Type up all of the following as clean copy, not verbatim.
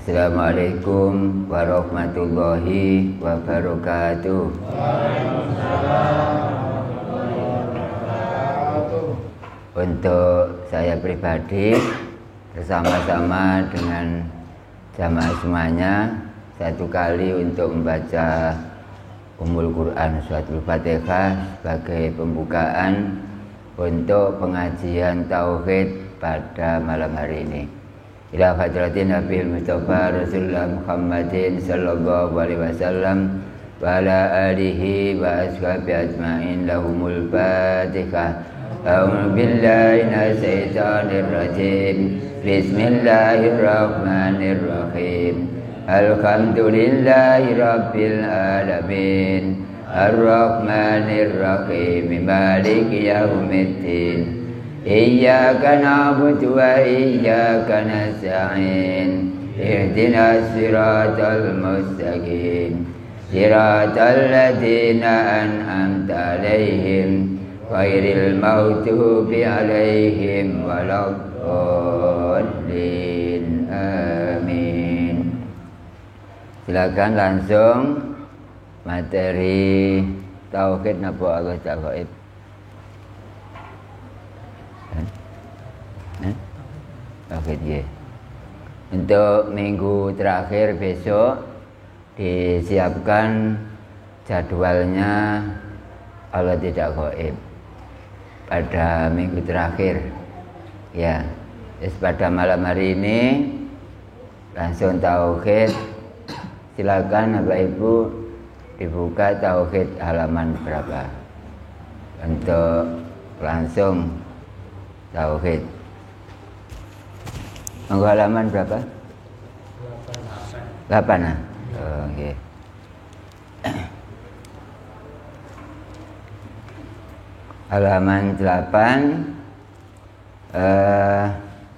Assalamualaikum warahmatullahi wabarakatuh. Untuk saya pribadi bersama-sama dengan jamaah semuanya satu kali untuk membaca Ummul Quran Suratul Fatihah sebagai pembukaan untuk pengajian tauhid pada malam hari ini. Ila hadratin Nabi Mustafa Rasulullah Muhammadin sallallahu alaihi wasallam wa ala alihi wa ashabi ajma'in lahumul Fatihah. A'udzu billahi minasy syaithanir rajim. Bismillahirrahmanirrahim. Alhamdulillahi rabbil alamin. Ar-Rahmanir Rahim. Maliki yaumiddin. Iyyaka na'budu wa iyyaka nasta'in. Ihdinas siratal mustaqim. Siratal ladzina an'amta 'alaihim ghairil maghdubi 'alaihim waladdallin. Amin. Silakan langsung materi tauhid napa Allah Ta'ala. Tauhid ya. Untuk minggu terakhir besok disiapkan jadwalnya Allah tidak gaib pada minggu terakhir ya. Pada malam hari ini langsung tauhid. Silakan Bapak Ibu dibuka tauhid halaman berapa untuk langsung tauhid. Halaman berapa? 8. Oke. Halaman 8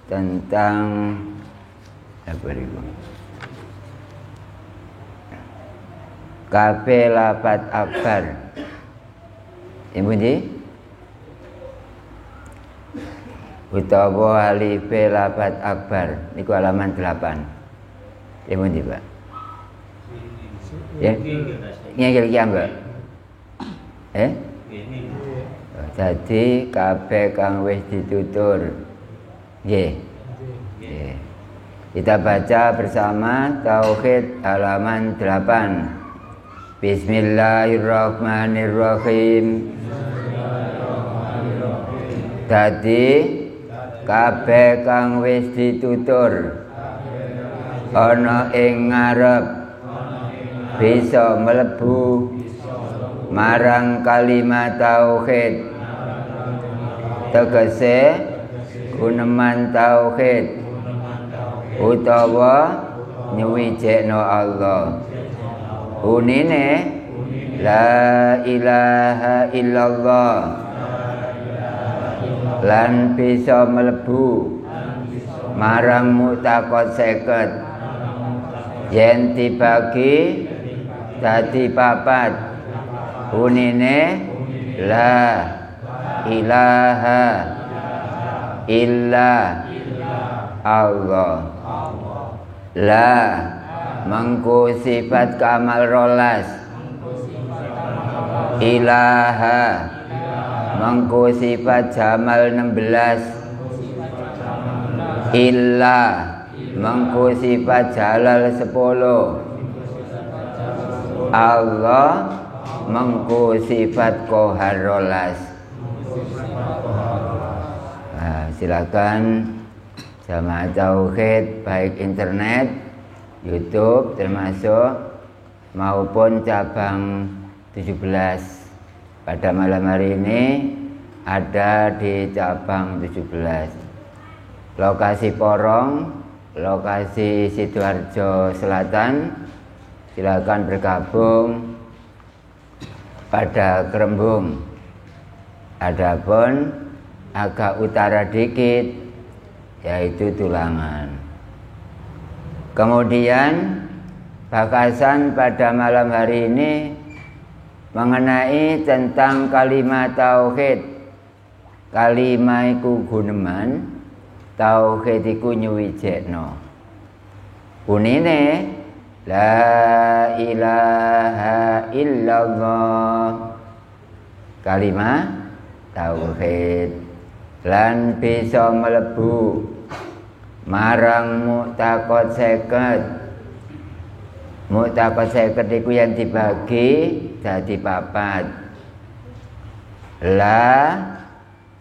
tentang apa itu? Kafe lapat akbar. Ibu Ji? Utawa alif lapat akbar niku halaman 8. Ibu Ji, Pak. Ya. Ngene iki Mbak. Jadi kabeh kang wis ditutur. Nggih. Nggih. Kita baca bersama tauhid halaman 8. Bismillahirrahmanirrahim. Dadi kabeh kang wis ditutur ana ing ngarep bisa mlebu marang kalimat tauhid. Tegese guneman tauhid utawa nyuwijekno Allah. Unine la ilaha illallah lan bisa mlebu marang mutakot 50 yen dibagi dadi 4. Unine la ilaha illa Allah. La mengku sifat kamal rolas. Ilaha mengku sifat jamal 16. Illa mengku sifat jalal 10. Allah mengku sifat kohar rolas. Silakan jamaah tauhid baik internet, YouTube termasuk maupun cabang 17 pada malam hari ini ada di cabang 17. Lokasi Porong, lokasi Sidoarjo Selatan. Silakan bergabung pada Kerembung. Adapun agak utara dikit yaitu Tulangan. Kemudian bakasan pada malam hari ini mengenai tentang kalimat tauhid. Kalimat iku guneman, tauhid iku nyuwijekno. Bunine la ilaha illallah, kalimat tauhid, lan bisa mlebu marang mu'taqad 50. Mu'taqad 50 iku yang dibagi dadi 4. La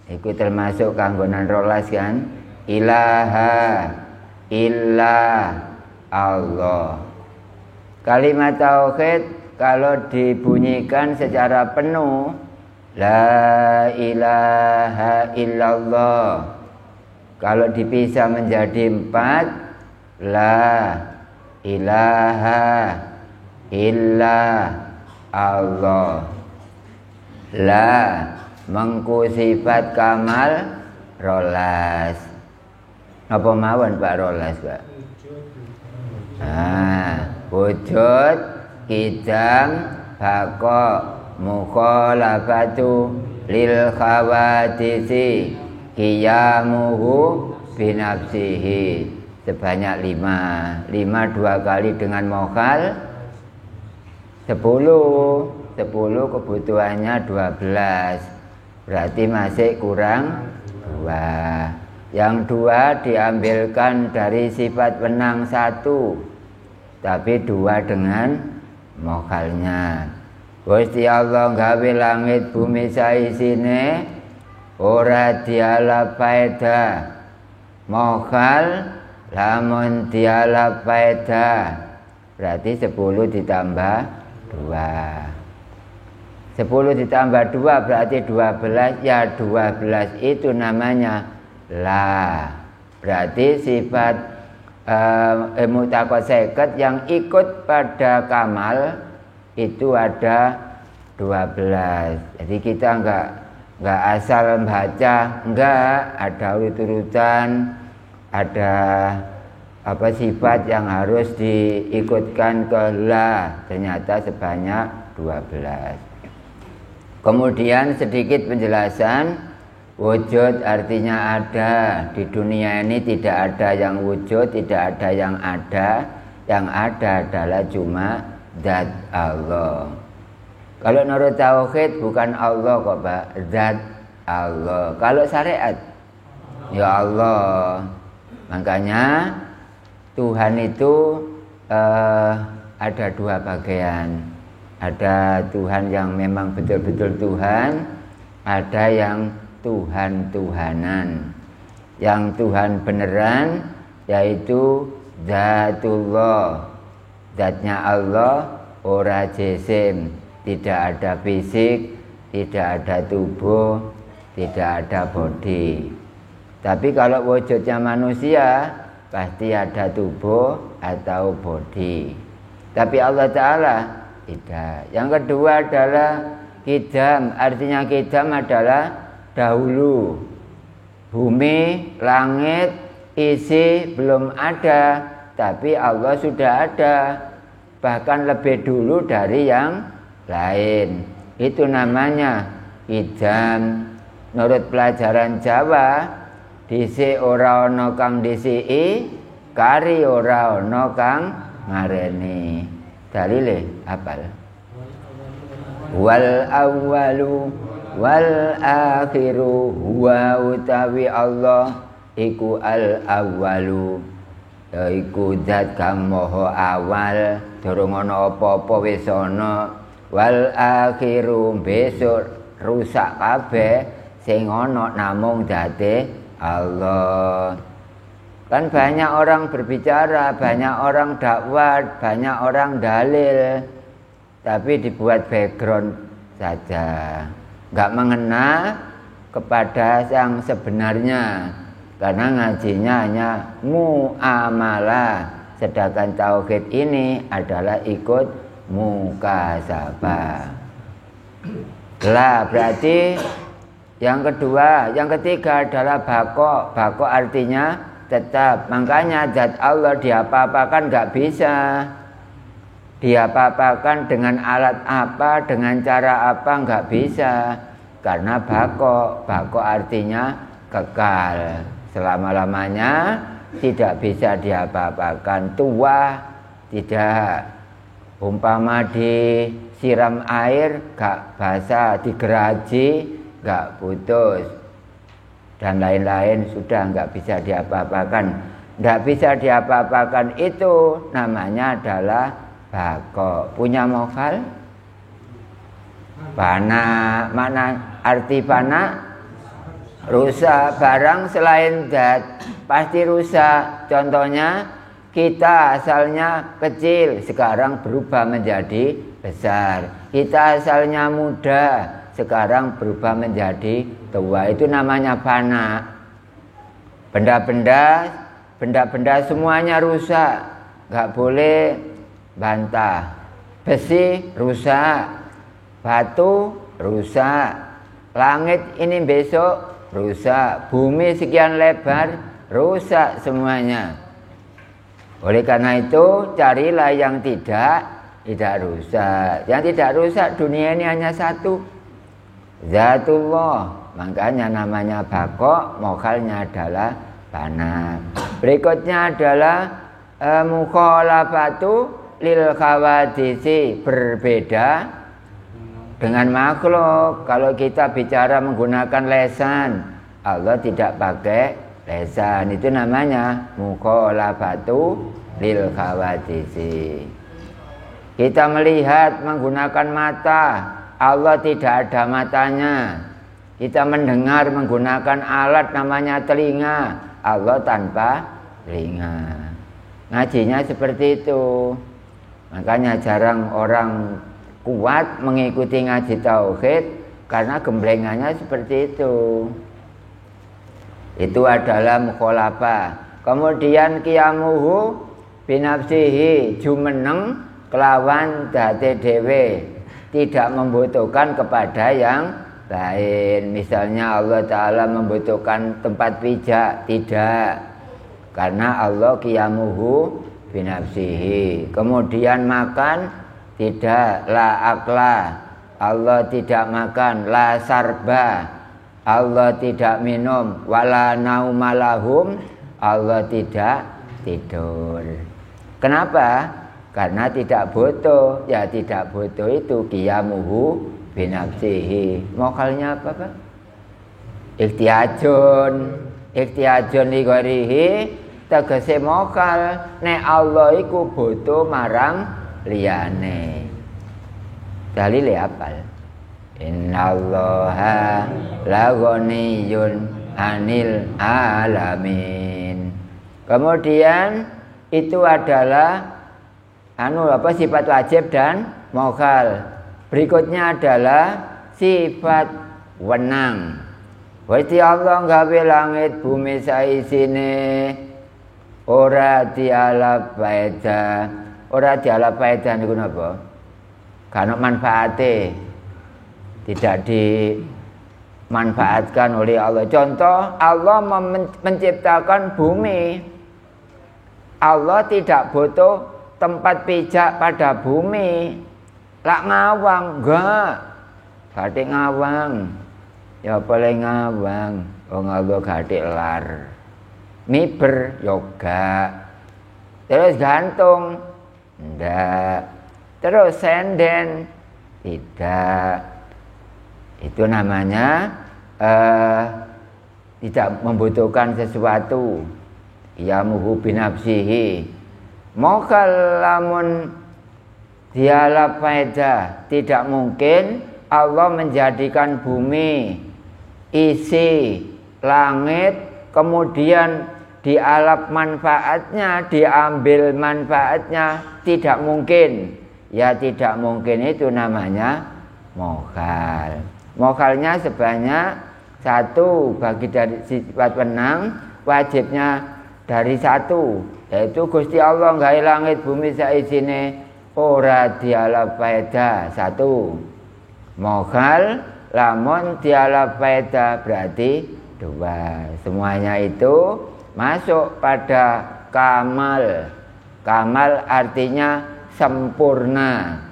iku termasuk kanggonan rolas kan, ilaha illa Allah. Kalimat tauhid kalau dibunyikan secara penuh, la ilaha illallah. Kalau dipisah menjadi 4, la ilaha illa Allah. La mengku sifat kamal rolas. Apa mawon Pak rolas, Pak? Wujud, qidam, baqa, mukhalafatu lil khawadisi, qiyamuhu binafsihi. Sebanyak 5. 5 2 kali dengan mokhal 10. 10 kebutuhannya 12. Berarti masih kurang 2. Yang 2 diambilkan dari sifat wenang 1, tapi 2 dengan mokhalnya. Gusti Allah gawe langit bumi saisine ora dialap faedah. Mokhal lamun dialap faedah berarti 10 ditambah 2. 10 ditambah 2 berarti 12. Ya 12 itu namanya la. Berarti sifat mu'taqad 50 yang ikut pada kamal itu ada 12. Jadi kita enggak asal membaca, enggak, ada urut-urutan, ada sifat yang harus diikutkan ke la. Ternyata sebanyak 12. Kemudian sedikit penjelasan. Wujud artinya ada. Di dunia ini tidak ada yang wujud, tidak ada yang ada. Yang ada adalah cuma zat Allah. Kalau menurut tauhid bukan Allah kok Pak, zat Allah. Kalau syariat ya Allah. Makanya Tuhan itu ada 2 bagian. Ada Tuhan yang memang betul-betul Tuhan, ada yang Tuhan-Tuhanan. Yang Tuhan beneran yaitu Zatullah. Zatnya Allah ora jisim, tidak ada fisik, tidak ada tubuh, tidak ada bodi. Tapi kalau wujudnya manusia pasti ada tubuh atau bodi. Tapi Allah Ta'ala tidak. Yang kedua adalah qidam. Artinya qidam adalah dahulu. Bumi, langit, isi belum ada, tapi Allah sudah ada. Bahkan lebih dulu dari yang lain. Itu namanya qidam. Menurut pelajaran Jawa, disi ora ana kang disiki, kari ora ana kang ngareni. Dalile hafal. Wal awwalu wal akhiru huwa utawi Allah iku al awwalu, yaiku zat kang maha awal, durung ana apa-apa wis ana. Wal akhiru besok rusak kabeh, sing ana namung zate Allah. Kan banyak orang berbicara, banyak orang dakwah, banyak orang dalil, tapi dibuat background saja, nggak mengena kepada yang sebenarnya, karena ngajinya hanya muamalah. Sedangkan tauhid ini adalah ikut mukasabah. Lah berarti yang kedua, yang ketiga adalah bako. Bako artinya tetap. Makanya zat Allah diapa-apakan nggak bisa. Diapa-apakan dengan alat apa, dengan cara apa nggak bisa. Karena bako. Bako artinya kekal selama-lamanya, tidak bisa diapa-apakan. Tua tidak, umpama disiram air gak basah, digeraji gak putus, dan lain-lain sudah gak bisa diapa-apakan. Gak bisa diapa-apakan itu namanya adalah bako. Punya mokhal? Fana, mana arti fana? Rusak. Barang selain zat pasti rusak. Contohnya kita asalnya kecil, sekarang berubah menjadi besar. Kita asalnya muda, sekarang berubah menjadi tua. Itu namanya fana. Benda-benda semuanya rusak, nggak boleh bantah. Besi rusak, batu rusak, langit ini besok rusak, bumi sekian lebar rusak semuanya. Oleh karena itu carilah yang tidak rusak. Yang tidak rusak dunia ini hanya satu, Zatullah. Makanya namanya bako, mokhalnya adalah fana. Berikutnya adalah mukhalafatu lil khawadisi, berbeda dengan makhluk. Kalau kita bicara menggunakan lesan, Allah tidak pakai lesan. Itu namanya mukhalafatu lil khawadisi. Kita melihat menggunakan mata, Allah tidak ada matanya. Kita mendengar menggunakan alat namanya telinga, Allah tanpa telinga. Ngajinya seperti itu. Makanya jarang orang kuat mengikuti ngaji tauhid karena gemblengannya seperti itu. Itu adalah mukhalafah. Kemudian qiyamuhu binafsihi, jumeneng kelawan date dhewe, tidak membutuhkan kepada yang lain. Misalnya Allah Ta'ala membutuhkan tempat pijak, tidak, karena Allah qiyamuhu binafsihi. Kemudian makan, tidak, la akla, Allah tidak makan, la sarba, Allah tidak minum, wala naumalahum, Allah tidak tidur. Kenapa? Karena tidak butuh. Ya tidak butuh itu qiyamuhu binafsihi. Mokhalnya apa Pak? Ihtiyajun li ghairihi, tegese mokhal nek Allah iku butuh marang liyane. Dalile apal. Innallaha la ghaniyun 'anil alamin. Kemudian itu adalah sifat wajib dan mokhal. Berikutnya adalah sifat wenang. Wati Allah gawe langit bumi saisine ora dialap faedah. Ora dialap faedah niku napa? Kan manfaate. Tidak dimanfaatkan oleh Allah. Contoh, Allah menciptakan bumi. Allah tidak butuh tempat pijak pada bumi. Lak ngawang, enggak. Gatik ngawang. Ya boleh ngawang. Allah gatik lar. Miber, yoga. Terus gantung, enggak. Terus senden, tidak. Itu namanya tidak membutuhkan sesuatu. Qiyamuhu binafsihi. Mokhal lamun dialap faedah, tidak mungkin Allah menjadikan bumi isi langit kemudian dialap manfaatnya, diambil manfaatnya, tidak mungkin. Ya tidak mungkin, itu namanya mokhal. Mokhalnya sebanyak satu, bagi dari sifat wenang wajibnya dari satu, yaitu Gusti Allah gawe langit bumi saisine ora dialap faedah, satu. Mokhal lamun dialap faedah berarti dua. Semuanya itu masuk pada kamal. Kamal artinya sempurna.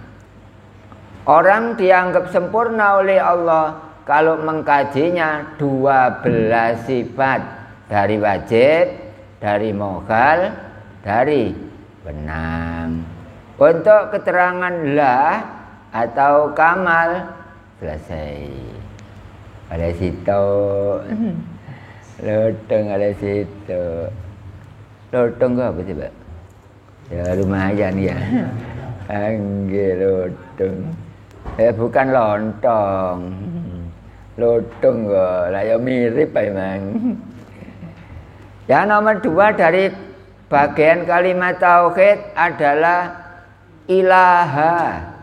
Orang dianggap sempurna oleh Allah kalau mengkajinya 12 sifat. Dari wajib, dari mokhal, dari benang. Untuk keterangan lah atau kamal selesai. Ada situ, lotong ada situ. Lotong ke apa sih, Pak? Ya lumayan ya. Anggil lotong. Bukan lontong. Lotong kok, lah ya mirip memang. Yang nomor 2 dari bagian kalimat tauhid adalah ilaha.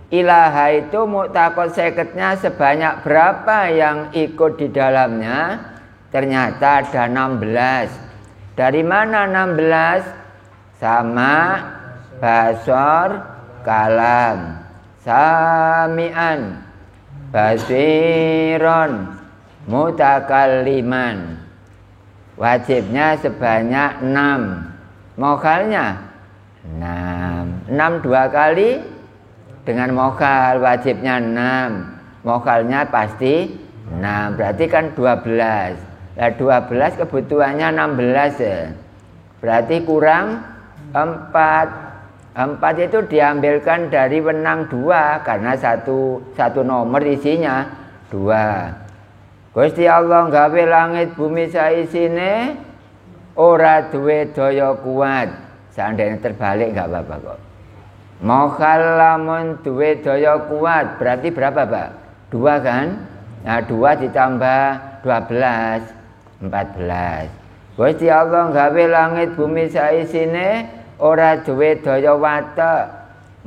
Ilaha itu mu'taqad seketnya sebanyak berapa yang ikut di dalamnya? Ternyata ada 16. Dari mana 16? Sama, basor, kalam, sami'an, basiron, mutakalliman. Wajibnya sebanyak 6. Mokhalnya 6. 6 2 kali dengan mokhal, wajibnya 6. Mokhalnya pasti 6. Berarti kan 12. Nah 12 kebutuhannya 16 ya. Berarti kurang 4. 4 itu diambilkan dari wenang 2 karena satu nomor isinya 2. Gusti Allah gawe langit bumi saisine ora duwe daya kuat. Seandainya terbalik enggak apa-apa kok. Mokhal lamun duwe daya kuat berarti berapa, Pak? 2 kan? Nah 2 ditambah 12 14. Gusti Allah gawe langit bumi saisine ora duwe daya watek.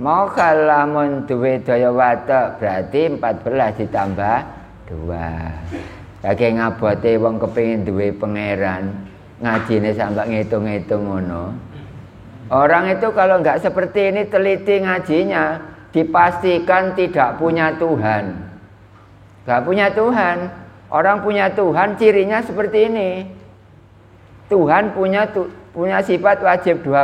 Mokhal lamun duwe daya watek berarti 14 ditambah 2. Kaya ngabote wong kepengin duwe pangeran, ngajine sampai ngitung-ngitung ngono. Orang itu kalau enggak seperti ini teliti ngajinya, dipastikan tidak punya Tuhan. Enggak punya Tuhan. Orang punya Tuhan cirinya seperti ini. Tuhan punya sifat wajib 20.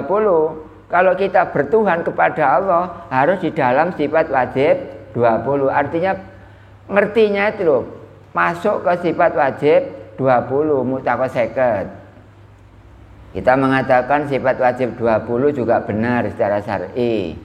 Kalau kita bertuhan kepada Allah harus di dalam sifat wajib 20. Artinya ngertinya itu loh, masuk ke sifat wajib 20 mu'taqad seket. Kita mengatakan sifat wajib 20 juga benar secara syar'i.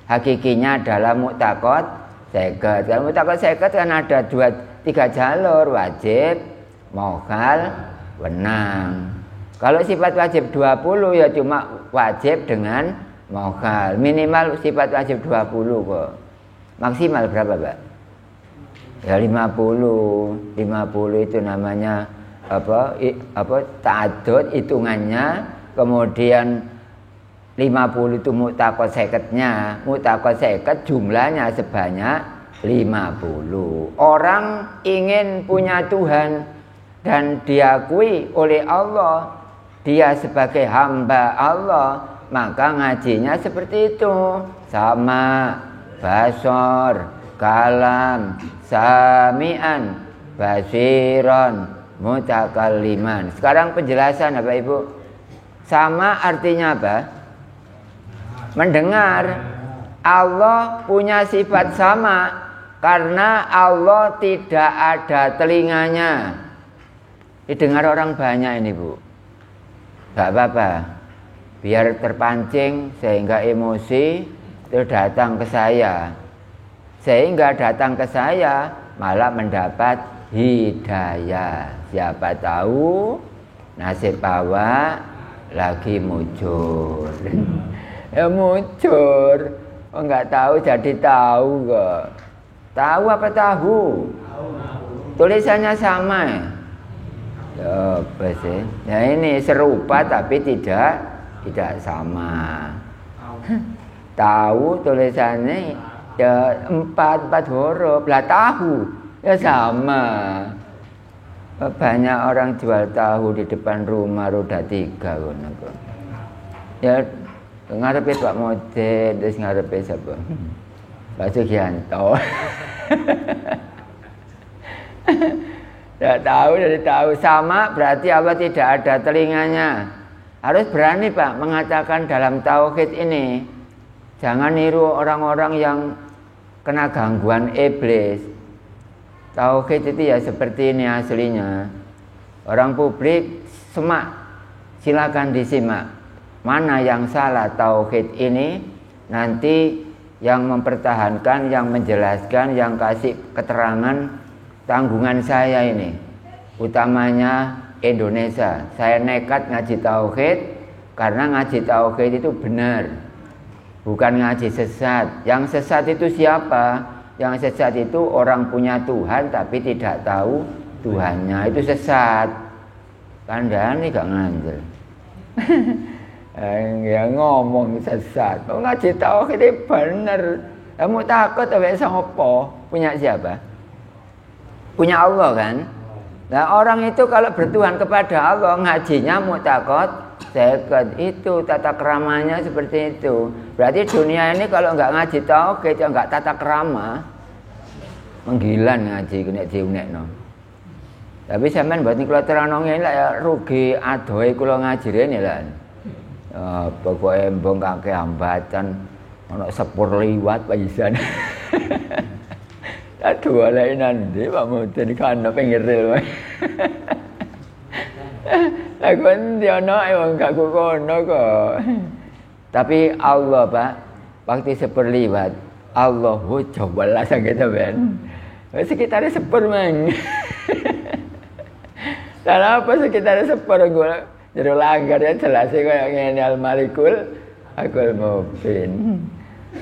Hakikinya adalah mu'taqad seket. Kalau mu'taqad seket kan ada 3 jalur, wajib, mokhal, wenang. Kalau sifat wajib 20 ya cuma wajib dengan mokhal. Minimal sifat wajib 20 kok. Maksimal berapa, Pak? Ya 50. 50 itu namanya apa ta'addud hitungannya. Kemudian 50 itu mu'taqad seketnya. Mu'taqad seket jumlahnya sebanyak 50. Orang ingin punya Tuhan dan diakui oleh Allah dia sebagai hamba Allah, maka ngajinya seperti itu. Sama, basor, kalam, sami'an, basiron, mutakalliman. Sekarang penjelasan apa Ibu? Sama artinya apa? Mendengar. Allah punya sifat sama karena Allah tidak ada telinganya. Didengar orang banyak ini, Bu. Gak apa-apa, biar terpancing sehingga emosi itu datang ke saya. Sehingga datang ke saya malah mendapat hidayah. Siapa tahu nasib awak lagi mujur. Ya mujur. Oh, enggak tahu jadi tahu kok. Tahu apa tahu? Tulisannya sama ya? Ya, apa sih? Ya ini serupa tapi tidak sama. Tahu tulisannya ya 4 huruf. Lah tahu ya sama. Banyak orang jual tahu di depan rumah roda 3 ngono. Ya ngarepe Pak Modet, terus ngarepe sapa? Pak Sugianto. Tidak tahu dari tahu sama berarti Allah tidak ada telinganya. Harus berani Pak mengatakan dalam tauhid ini. Jangan niru orang-orang yang kena gangguan iblis. Tauhid itu ya seperti ini aslinya. Orang publik semak Silakan disimak. Mana yang salah tauhid ini, nanti yang mempertahankan, yang menjelaskan, yang kasih keterangan tanggungan saya ini. Utamanya Indonesia. Saya nekat ngaji tauhid karena ngaji tauhid itu benar. Bukan ngaji sesat. Yang sesat itu siapa? Yang sesat itu orang punya Tuhan tapi tidak tahu Tuhannya. Itu sesat. Kandhane gak ngandel. Ya ngomong sesat. Oh, ngaji tauhid itu bener. Kamu takut sampai sapa? Punya siapa? Punya Allah kan? Nah orang itu kalau bertuhan kepada Allah ngajinya mutakot seket, itu tata keramanya seperti itu. Berarti dunia ini kalau nggak ngaji tauhid ya nggak tata kerama, menggilan ngaji kena diunekno. Tapi sampean buat niku terang ngene lah ya rugi adohe kula ngaji rene lah. Pokoke embong kakek hambatan ana sepur liwat pisan. Aduh alai nanti Pak Mudin kan pinggir rel wae. Lah kon diono wong gak kono kok. Tapi Allah Pak, waktu sepur liwat, Allahu jawala sanget ben. Sekitar sepur mang. Lah apa sekitar sepur gua jero langgar ya jelas kaya ngene al-malikul akul mubin.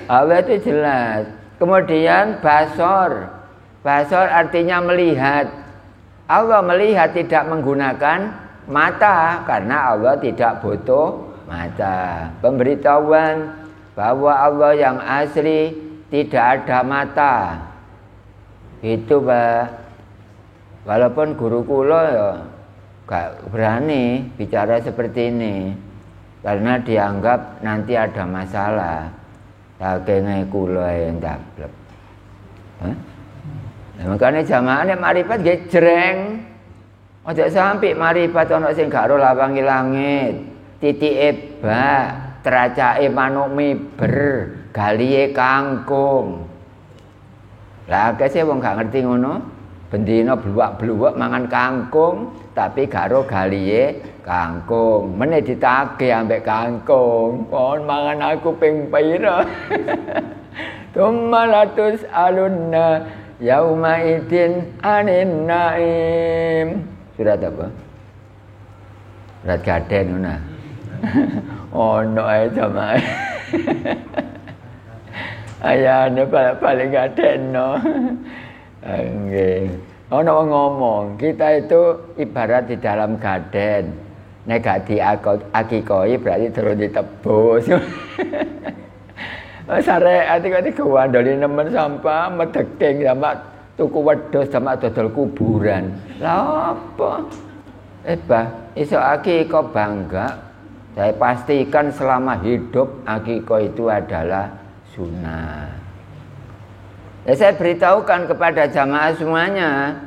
Allah itu jelas. Kemudian basor. Basor artinya melihat. Allah melihat tidak menggunakan mata karena Allah tidak butuh mata. Pemberitahuan bahwa Allah yang asli tidak ada mata. Itu Pak. Walaupun guru kula ya gak berani bicara seperti ini karena dianggap nanti ada masalah. Saking kula yang dablek. Nah, makanya jamaah nek marifat nggih jreng. Aja sampai marifat ana sing gak ro lawangi langit, titike bak, tracake manuk miber, galihe kangkung. Lah akeh wong gak ngerti ngono. Bendina bluwak-bluwak mangan kangkung tapi gak ro galihe kangkung. Meneh ditagih ambek kangkung. Kon mangan aku ping pira. Tumalatus alunna yauma idin anin naim. Surat apa? Surat Gaden ngono. Ono ae jamaah. Ayane paling Gadeno. Nggih. Ono ngomong, kita itu ibarat di dalam gaden. Nek gak diakikoi berarti terus ditebus. Syariat iki digawandoli nemen sampah medeking sama tuku wedhus sama dodol kuburan. Lah apa? Iso akikah bangga. Saya pastikan selama hidup akikah itu adalah sunnah. Ya, saya beritahukan kepada jamaah semuanya,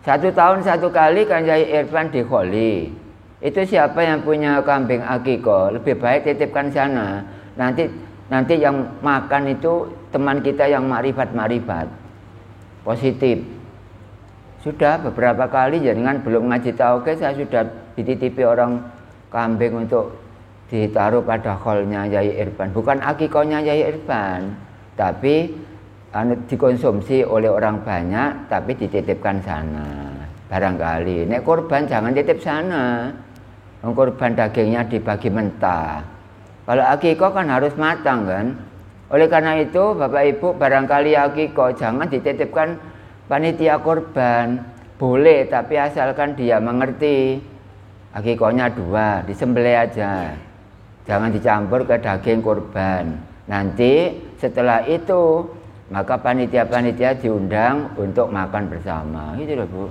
1 tahun 1 kali kan Yai Irfan di Kholi. Itu siapa yang punya kambing akikah, lebih baik titipkan sana. Nanti yang makan itu teman kita yang makrifat positif. Sudah beberapa kali jaringan belum ngaji tauhid saya sudah dititipi orang kambing untuk ditaruh pada kholnya Yai Irfan. Bukan akikahnya Yai Irfan, tapi dikonsumsi oleh orang banyak tapi dititipkan sana. Barangkali nek korban jangan titip sana. Korban dagingnya dibagi mentah. Kalau akikah kan harus matang kan. Oleh karena itu Bapak Ibu barangkali akikah jangan dititipkan panitia korban. Boleh tapi asalkan dia mengerti. Akikahnya 2, disembelih aja. Jangan dicampur ke daging korban. Nanti setelah itu maka panitia-panitia diundang untuk makan bersama. Gitu loh Bu.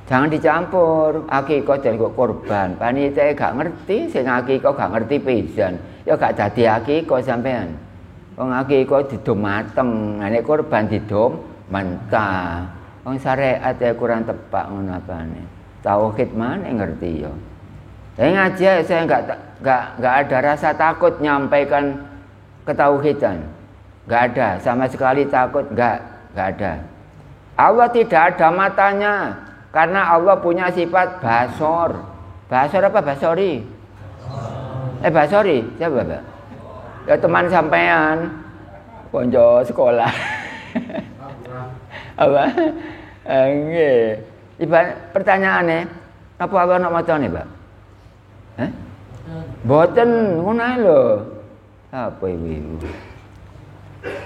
Jangan dicampur akikah dan korban. Panitia gak ngerti, sing akikah gak ngerti pisan. Ya gak dadi akikah sampean. Wong akikah didom mateng, nek korban didom mentah. Wong syariat ya kurang tepak ngono apane. Tauhid mana ngerti ya. Saya ngaji saya enggak ada rasa takut nyampaikan ketauhidan. Enggak ada, sama sekali takut enggak ada. Allah tidak ada matanya karena Allah punya sifat basor. Basor apa Basori? Basori, siapa Pak? Ya teman sampean, konco sekolah. Apa? Nggih. Ibarat pertanyaane, apa Allah nak macane, Pak? Mboten, ngono ae lho. Apa ibu?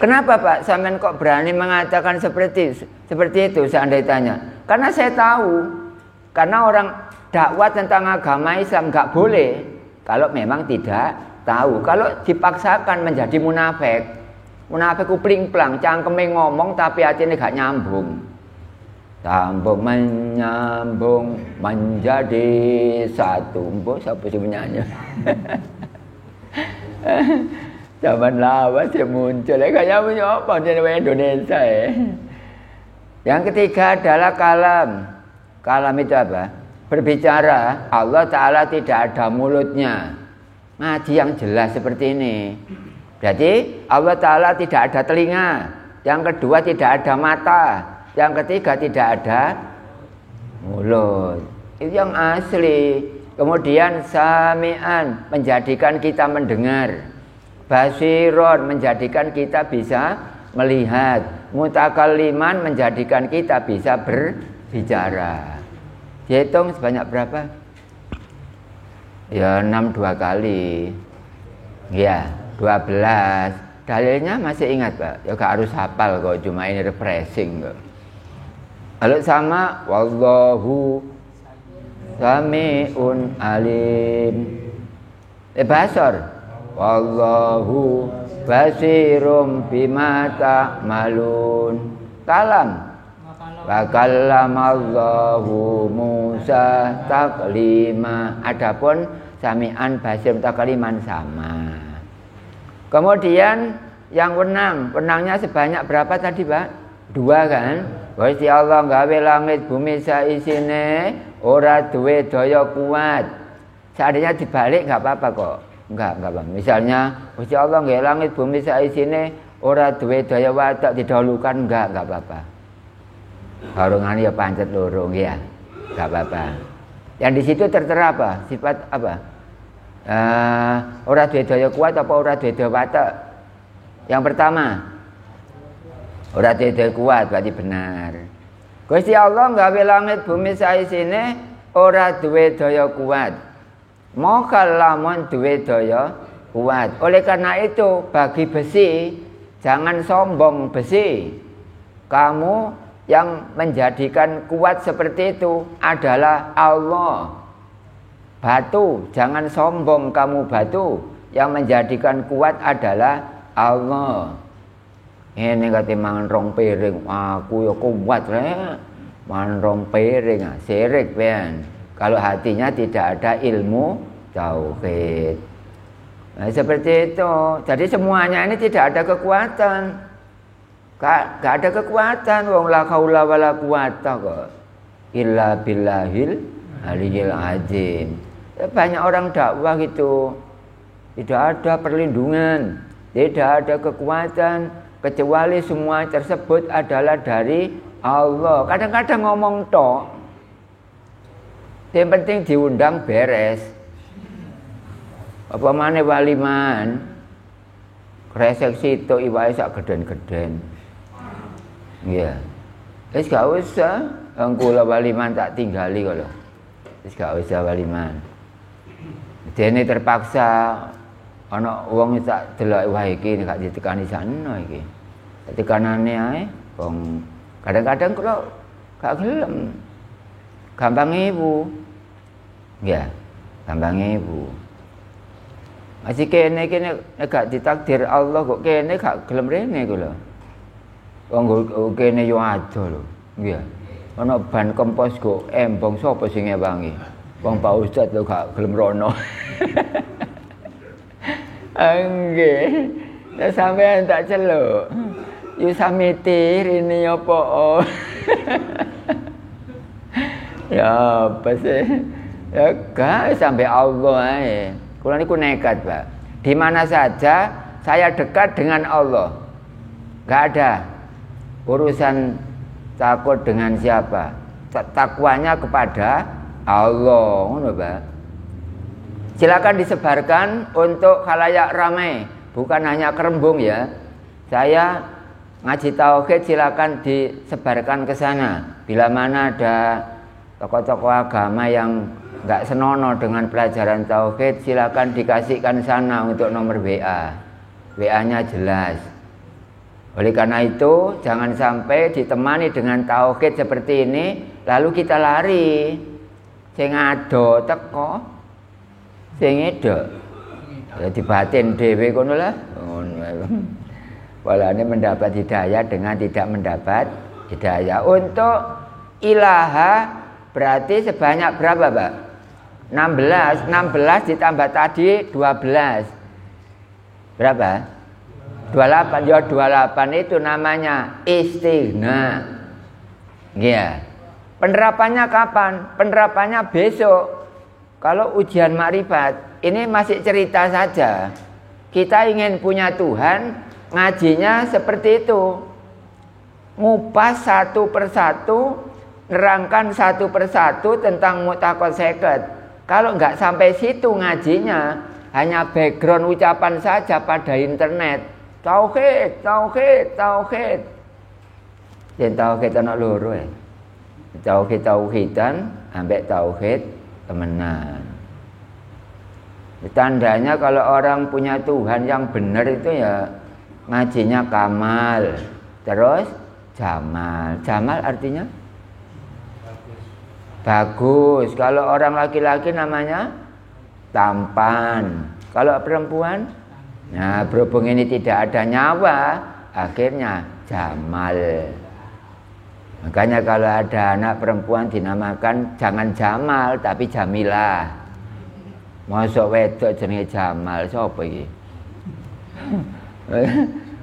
Kenapa Pak sampean kok berani mengatakan seperti itu seandainya tanya? Karena saya tahu, karena orang dakwah tentang agama Islam nggak boleh kalau memang tidak tahu. Kalau dipaksakan menjadi munafik. Munafik ku pling-plang, cangkeme ngomong tapi hatinya gak nyambung. Sambung menyambung menjadi satu. Mbok siapa sih penyanyi? Zaman lawas ya muncul. Kayaknya punya apa di Indonesia ya. Yang ketiga adalah kalam. Kalam itu apa? Berbicara. Allah Ta'ala tidak ada mulutnya. Ngaji yang jelas seperti ini. Berarti Allah Ta'ala tidak ada telinga. Yang kedua tidak ada mata. Yang ketiga tidak ada mulut. Itu yang asli. Kemudian sami'an menjadikan kita mendengar. Basiron menjadikan kita bisa melihat. Mutakalliman menjadikan kita bisa berbicara. Dihitung sebanyak berapa? Ya 6 2 kali. Ya 12. Dalilnya masih ingat Pak? Ya gak harus hafal kok, cuma ini refreshing kok. Lalu sama wallahu sami'un alim. Basor wallahu basirum bima ta'malun. Kalam wa kallamallahu Musa taklima. Adapun sami'an basirum takliman sama. Kemudian yang wenangnya sebanyak berapa tadi Pak? 2 kan? Gusti Allah gawe langit bumi saisine ora duwe daya kuat. Seandainya dibalik enggak apa-apa kok. Enggak apa. Misalnya Gusti Allah gawe langit bumi saisine ora duwe daya watak didahulukan enggak apa-apa. Barungane ya pancet loro ya. Enggak apa-apa. Yang di situ tertera apa? Sifat apa? Ora duwe daya kuat apa ora duwe daya watak? Yang pertama, ora duwe daya kuat berarti benar. Gusti Allah gawe langit bumi saisine ora duwe daya kuat. Mokal lamun duwe daya kuat. Oleh karena itu bagi besi jangan sombong besi. Kamu yang menjadikan kuat seperti itu adalah Allah. Batu, jangan sombong kamu batu. Yang menjadikan kuat adalah Allah. Ini kata mangan rong piring, aku ya kuat lah. Mangan rong piring, syirik ben. Kalau hatinya tidak ada ilmu tauhid. Nah, seperti itu. Jadi semuanya ini tidak ada kekuatan. Gak ada kekuatan. Wong la haula wala quwata kok. Illa billahil aliyil azim. Banyak orang dakwah gitu, tidak ada perlindungan, tidak ada kekuatan, kecuali semua tersebut adalah dari Allah. Kadang-kadang ngomong tok, yang penting diundang beres. Apa mana waliman, kresek situ iwae sak geden-geden. Iya, wis gak usah, engkula waliman tak tinggali kalau, wis gak usah waliman. Dene terpaksa ana wong tak delok wah iki gak ditekani sana iki. Tekanane ae wong kadang-kadang kok gak gelem. Gampang ibu. Ya, gampang ibu. Masih kene gak ditakdir Allah kok kene gak gelem rene ku lho. Wong kene yo ado lho. Nggih. Ana ban kompos go embong sapa sing ngewangi? Wong Pak Ustaz lho gak gelem rono. Nggih. Nek sampean tak celuk. Yo samiti rene apa? Ya apa sih? Ya gak sampai Allah ae. Kula niku nekat, Pak. Di mana saja saya dekat dengan Allah. Gak ada urusan takut dengan siapa. Takwanya kepada Allah, ngono Pak. Silakan disebarkan untuk khalayak ramai, bukan hanya kerembung ya. Saya ngaji tauhid silakan disebarkan ke sana. Bila mana ada tokoh-tokoh agama yang nggak senonoh dengan pelajaran tauhid, silakan dikasihkan sana untuk nomor WA. WA-nya jelas. Oleh karena itu, jangan sampai ditemani dengan tauhid seperti ini, lalu kita lari. Sing ado teko, sing edo. Ya dibatin dhewe kono lah. Walane mendapat hidayah dengan tidak mendapat hidayah. Untuk ilaha berarti sebanyak berapa, Pak? 16 ditambah tadi 12. Berapa? 28. Ya 28 itu namanya istighna. Ya. Penerapannya kapan? Penerapannya besok. Kalau ujian makrifat, ini masih cerita saja. Kita ingin punya Tuhan, ngajinya seperti itu. Ngupas satu persatu, nerangkan satu persatu tentang mu'taqad. Kalau nggak sampai situ ngajinya, hanya background ucapan saja pada internet. Tauhid. Dan tauhid anak loro ya. Tauhidan ambek tauhid temenan. Tandanya kalau orang punya Tuhan yang benar itu ya ngajinya kamal, terus jamal. Jamal artinya bagus. Kalau orang laki-laki namanya tampan. Kalau perempuan, nah berhubung ini tidak ada nyawa, akhirnya jamal. Makanya kalau ada anak perempuan dinamakan jangan Jamal tapi Jamilah. Mosok wedok jenenge Jamal, sapa iki?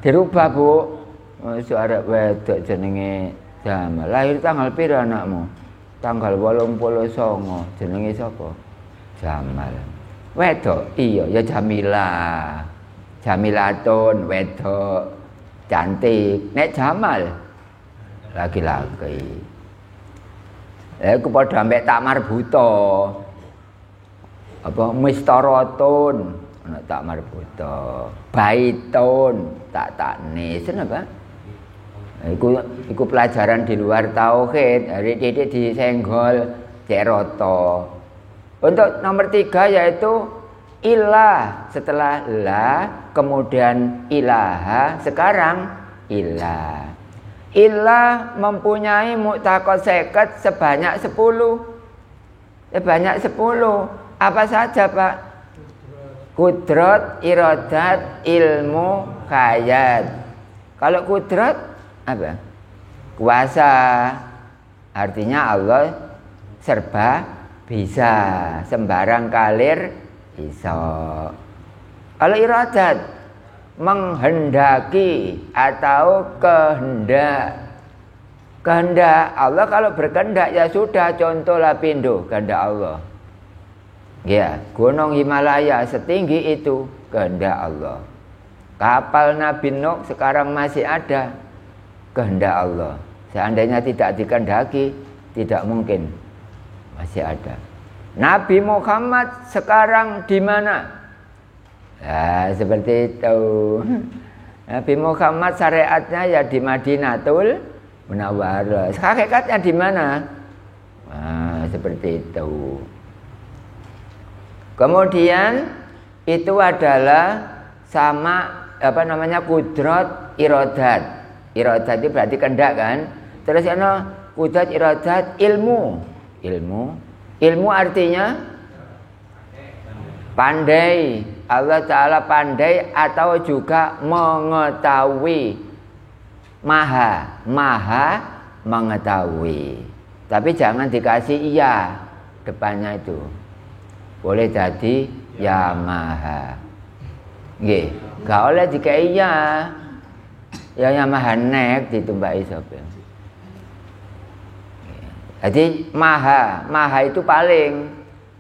Dirubah, Bu. Mosok arek wedok jenenge Jamal. Lahir tanggal pira anakmu? Tanggal 89. Jenenge sapa? Jamal. Wedok? Iya, ya Jamilah. Jamilatun wedok cantik. Nek Jamal laki-laki. Kepada ambek tak marbuto. Apa mistaratun, anak tak marbuto. Baitun, tak taknis, apa? Iku pelajaran di luar tauhid. Hari ini disenggol ceroto. Untuk nomor 3 yaitu ilah. Setelah la, kemudian ilaha, sekarang ilah. Ilah mempunyai mu'taqad sebanyak 10. Sebanyak 10. Apa saja, Pak? Kudrat, iradat, ilmu, khayat. Kalau kudrat apa? Kuasa. Artinya Allah serba bisa, sembarang kalir bisa. Kalau iradat menghendaki atau kehendak. Kehendak Allah, kalau berkehendak ya sudah, contoh lapindo kehendak Allah. Ya, gunung Himalaya setinggi itu kehendak Allah. Kapal Nabi Nuh sekarang masih ada, kehendak Allah. Seandainya tidak dikehendaki, tidak mungkin masih ada. Nabi Muhammad sekarang di mana? Nah, seperti itu. Nabi Muhammad syariatnya ya di Madinatul Munawwarah. Hakikatnya di mana? Nah, seperti itu. Kemudian itu adalah sama apa namanya kudrat iradat. Iradat itu berarti kehendak kan? Terus ana kudrat iradat ilmu. Ilmu artinya pandai. Allah Ta'ala pandai atau juga mengetahui. Maha mengetahui. Tapi jangan dikasih iya depannya itu. Boleh jadi ya maha. Nggih, gak oleh dikai iya. Ya maha nek ditumbaki sapa. Jadi maha itu paling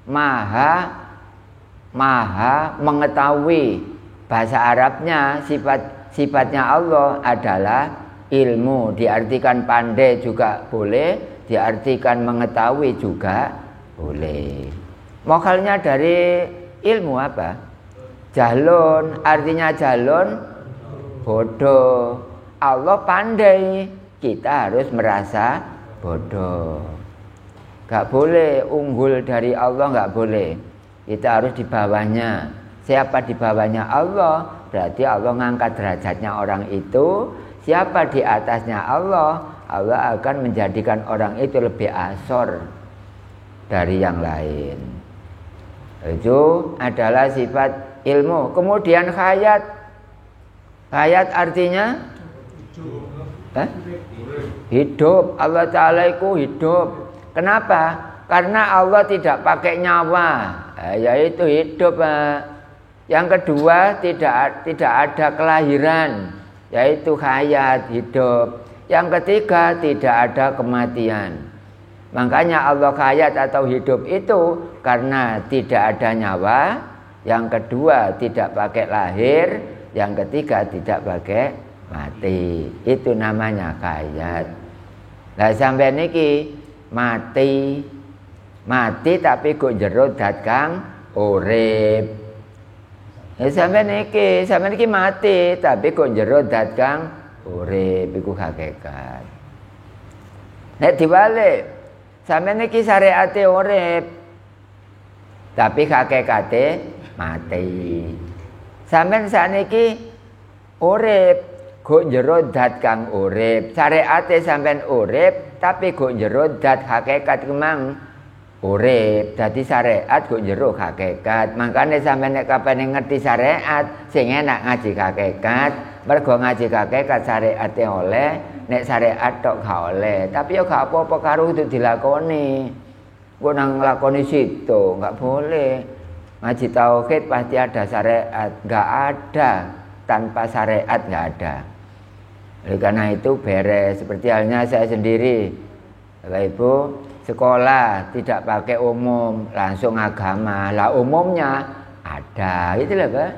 maha mengetahui. Bahasa Arabnya sifatnya Allah adalah ilmu. Diartikan pandai juga boleh, diartikan mengetahui juga boleh. Mokalnya dari ilmu apa? Jahlun, artinya jahlun bodoh. Allah pandai, kita harus merasa bodoh. Gak boleh unggul dari Allah, gak boleh. Kita harus di bawahnya. Siapa di bawahnya Allah, berarti Allah ngangkat derajatnya orang itu. Siapa di atasnya Allah, Allah akan menjadikan orang itu lebih asor dari yang lain. Itu adalah sifat ilmu. Kemudian khayat. Khayat artinya hidup. Allah Ta'ala itu hidup. Kenapa? Karena Allah tidak pakai nyawa, yaitu hidup. Yang kedua, tidak ada kelahiran, yaitu hayat, hidup. Yang ketiga, tidak ada kematian. Makanya Allah hayat atau hidup itu karena tidak ada nyawa. Yang kedua, tidak pakai lahir. Yang ketiga, tidak pakai mati. Itu namanya hayat. Lah sampai niki mati tapi kok jero dat kang urip. Sampai niki mati tapi kok jero dat kang urip iku hakikat. Nek diwalik, sampai niki syariate urip tapi hakikate mati. Sampai sakniki urip kok jero dat kang urip. Syariate sampean urip tapi kok jero dat hakikat kemang urip. Dadi syariat kok jero hakikat. Makane sampeyan nek kapan ngerti syariat, sing enak ngaji hakikat. Mergo ngaji hakikat syariate oleh, nek syariat tok gak oleh. Tapi yo gak apa-apa karo itu dilakoni. Kok nang nglakoni situ, gak boleh. Ngaji tauhid pasti ada syariat, gak ada tanpa syariat gak ada. Oleh karena itu beres. Seperti halnya saya sendiri, Bapak Ibu, sekolah tidak pakai umum, langsung agama. Lah umumnya ada, gitu lah Pak.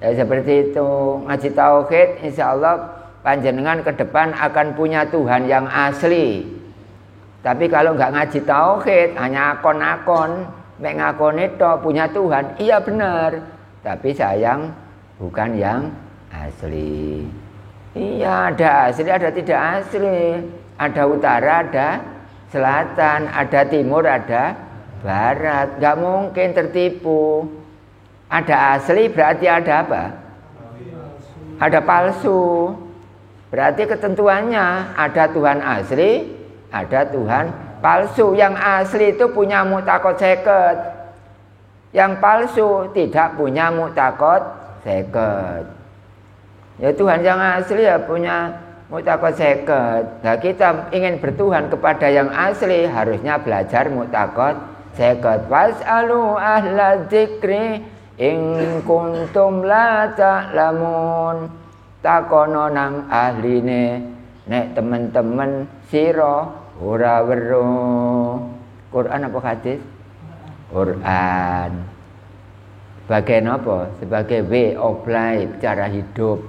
Ya, seperti itu. Ngaji tauhid, insya Allah panjenengan ke depan akan punya Tuhan yang asli. Tapi kalau nggak ngaji tauhid, hanya akon-akon, mek ngakon itu punya Tuhan, iya benar. Tapi sayang bukan yang asli. Iya, ada asli, ada tidak asli. Ada utara, ada selatan, ada timur, ada barat. Gak mungkin tertipu. Ada asli berarti ada apa? Ada palsu. Berarti ketentuannya ada Tuhan asli, ada Tuhan palsu. Yang asli itu punya mutakot seket. Yang palsu tidak punya mutakot seket. Ya Tuhan yang asli ya punya mutakot seket. Nah kita ingin bertuhan kepada yang asli, harusnya belajar mutakot seket. Was'alu ahla dzikri in kuntum la ta'lamun. Takono nang ahline nek temen-temen sira ora weruh. Quran apa hadis? Quran. Sebagai apa? Sebagai way of life, cara hidup.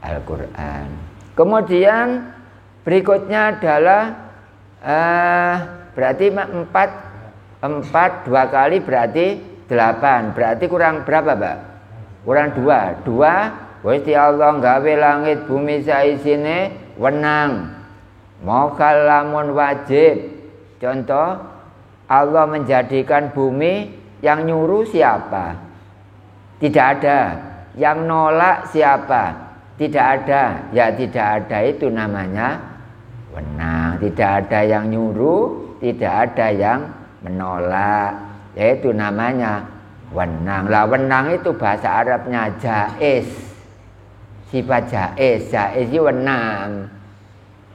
Al-Quran. Kemudian berikutnya adalah berarti 4 2 kali berarti 8. Berarti kurang berapa, Pak? Kurang 2. 2 Gusti Allah gawe langit bumi saisine wenang. Mokal lamun wajib. Contoh, Allah menjadikan bumi, yang nyuruh siapa? Tidak ada. Yang nolak siapa? Tidak ada. Ya tidak ada itu namanya wenang. Tidak ada yang nyuruh, tidak ada yang menolak. Yaitu namanya wenang. Lah wenang itu bahasa Arabnya jaiz. Sifat jaiz. Jaiz itu wenang.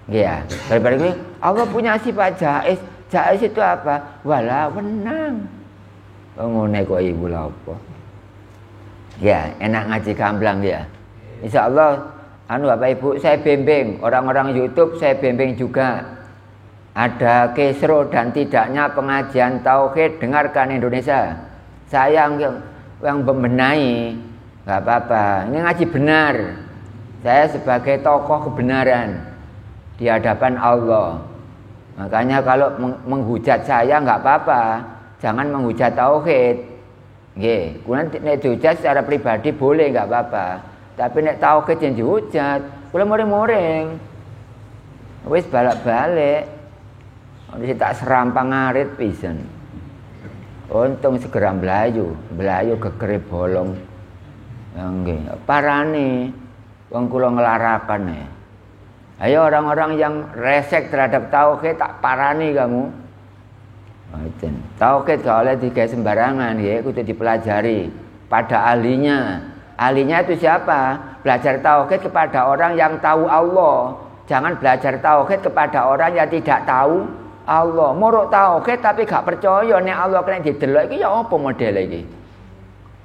Ya, berarti Allah punya sifat jaiz. Jaiz itu apa? Wala wenang. Ngene kok ibu lha apa? Ya, enak ngaji gamblang ya. Insya Allah, Bapak Ibu, saya bimbing orang-orang YouTube, saya bimbing juga. Ada kesro dan tidaknya pengajian tauhid, dengarkan Indonesia. Saya yang membenahi, nggak apa-apa. Ini ngaji benar. Saya sebagai tokoh kebenaran di hadapan Allah. Makanya kalau menghujat saya nggak apa-apa, jangan menghujat tauhid. Nggih, kula nek dihujat secara pribadi boleh enggak apa-apa. Tapi nek tauhid yang dihujat, kula muring-muring. Wis balak-balik. Wis tak serampang ngarit pisan. Untung segera mblayu gegere bolong. Ya nggih, parane wong kula ngelarakan ya. Ayo orang-orang yang resek terhadap tauhid tak parani kamu. Ngoten. Tauhid gak oleh digawe sembarangan ya, kudu dipelajari pada ahlinya. Ahlinya itu siapa? Belajar tauhid kepada orang yang tahu Allah. Jangan belajar tauhid kepada orang yang tidak tahu Allah. Muruk tauhid tapi gak percaya nek Allah kena didelok iki ya apa model iki?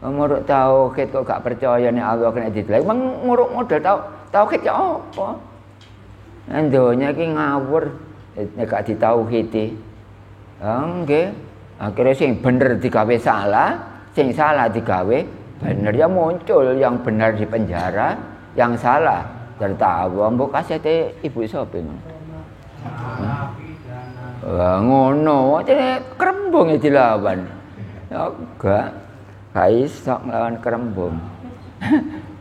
Muruk tauhid kok gak percaya nek Allah kena didelok. Muruk model tauhid ya apa? Donya iki ngawur nek gak ditauhidi. Nggih. Akhirnya sing bener digawe salah, sing salah digawe bener, ya muncul yang benar di penjara, yang salah tertawa. Mbok kasete ibu sapa ngono. Wah ngono, jadi kerembung dilawan. Ya gak iso nglawan kerembung.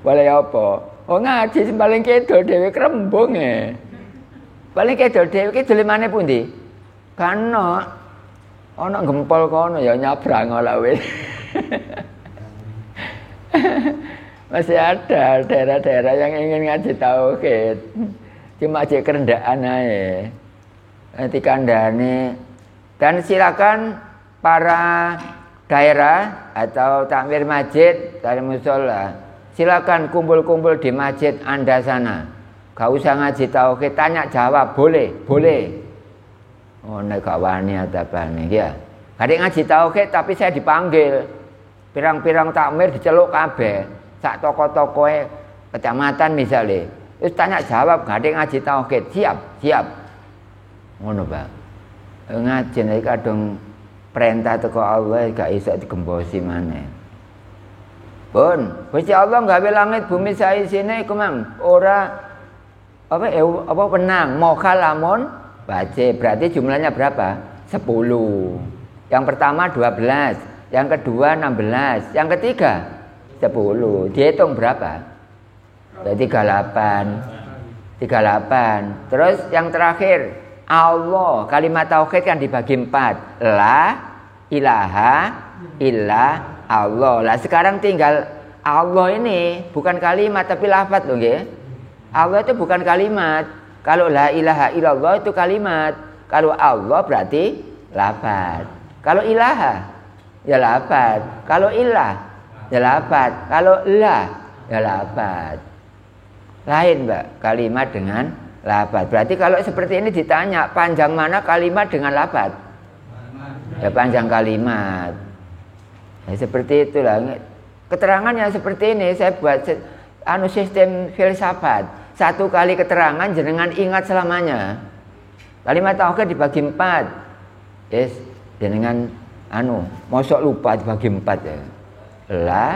Boleh apa? Oh ngaji sing paling kedol dhewe kerembung e. Paling kedol dhewe iki dolemane pundi? Kana ana gempol kono ya nyabrang ora wis. Masih ada daerah-daerah yang ingin ngaji tauhid. Cuma aja kerendahan ae. Nanti kandhane. Dan silakan para daerah atau takmir masjid dari mushola, silakan kumpul-kumpul di masjid Anda sana. Gak usah ngaji tauhid, tanya jawab boleh. Oh nek gak wani adabane ya. Kadang ngaji tauhid tapi saya dipanggil. Pirang-pirang takmir diceluk kabeh. Sak toko-tokoe kecamatan misalnya. Terus tanya jawab kadang ngaji tauhid, siap. Ngono, Pak. Ngaji nek kadung perintah teko Allah gak iso digembosi maneh. Pun, Gusti Allah gawe langit bumi saisine iku mang ora apa penang, moga lamun baca. Berarti jumlahnya berapa? 10. Yang pertama 12, yang kedua 16, yang ketiga 10. Dihitung berapa? Berarti 38. Terus yang terakhir Allah, kalimat tauhid kan dibagi 4. La ilaha illa Allah. Lah sekarang tinggal Allah ini bukan kalimat tapi lafaz loh nggih. Allah itu bukan kalimat. Kalau la ilaha illallah itu kalimat. Kalau Allah berarti lafaz. Kalau ilaha ya lafaz. Kalau ilah ya lafaz. Kalau la ya lafaz. Lain, Mbak, kalimat dengan lafaz. Berarti kalau seperti ini ditanya, panjang mana kalimat dengan lafaz? Ya panjang kalimat. Ya, seperti itulah. Keterangan yang seperti ini saya buat sistem filsafat. Satu kali keterangan jenengan ingat selamanya. Kalimat tauhid dibagi 4. Yes, jenengan mosok lupa dibagi 4 ya. La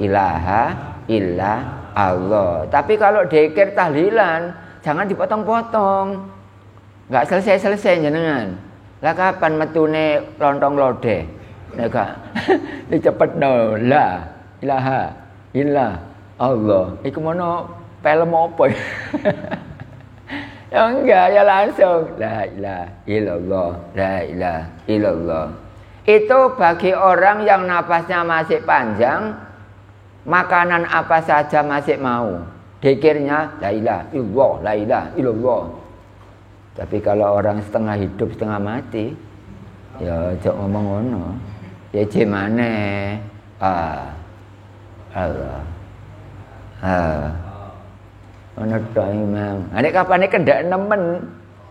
ilaha illa Allah. Tapi kalau dikir tahlilan jangan dipotong-potong. Enggak selesai-selesai jenengan. Lah kapan metune lontong lodeh? Nek gak dicepetno la ilaha illa Allah. Iku mono film apa? Ya enggak, ya langsung la ilaha illallah, la ilaha illallah. Itu bagi orang yang napasnya masih panjang, makanan apa saja masih mau. Dikirnya la ilaha illallah, la ilaha illallah. Tapi kalau orang setengah hidup setengah mati, ya aja ngomong ngono. Ya gimana? Allah. Ono tok imam. Nek kapan nek kendak nemen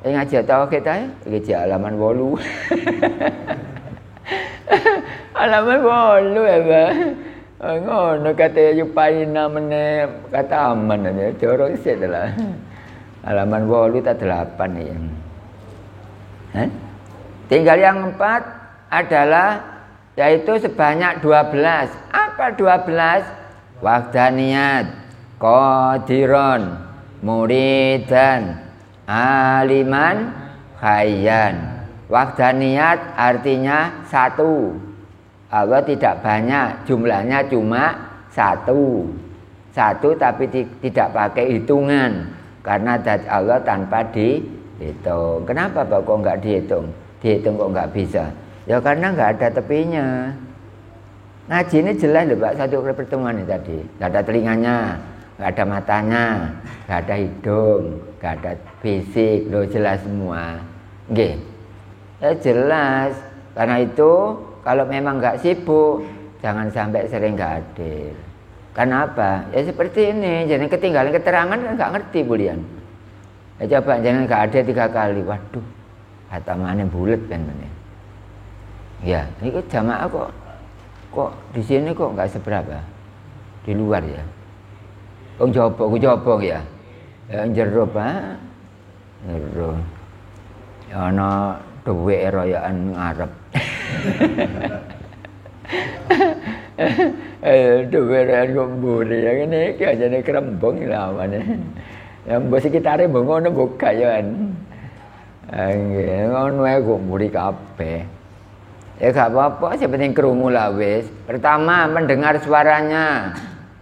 ngaji tauhid ae iki halaman 8. Halaman 8 ya, Pak. Ngono kate yupaina mene kata aman ya jorok sik lah. Halaman 8 tak 8 ya. Tinggal yang 4 adalah yaitu sebanyak 12. Apa 12? Wahdaniyat, qadiron, muridan, aliman, khayyan. Wahdaniyat artinya satu. Allah tidak banyak, jumlahnya cuma satu tapi tidak pakai hitungan, karena zat Allah tanpa dihitung. Kenapa Pak kok nggak dihitung? Dihitung kok nggak bisa? Ya karena nggak ada tepinya. Ngaji ini jelas loh Pak, satu pertemuan ini tadi. Nggak ada telinganya, nggak ada matanya, nggak ada hidung, nggak ada fisik, loh jelas semua. Nggih. Ya jelas. Karena itu kalau memang nggak sibuk, jangan sampai sering nggak hadir. Kenapa? Ya seperti ini. Jadi ketinggalan keterangan kan nggak ngerti bulian. Ya coba jangan nggak ada 3 kali. Waduh, hatamane bulet kan ini. Ya, ini kok jamaah kok di sini kok nggak seberapa. Di luar ya. Ku coba ya. Ya jero Pak. Jero. Ya ana duwe royaan ngarep. Duwe royaan kumburi ya ngene iki ajane krembong lawane. Ya mbok sekitare mbok ngono mbok gayan. Nggih, ngono ae kumburi kabeh. Ya gak apa-apa, yang penting krungu lah wis. Pertama mendengar suaranya,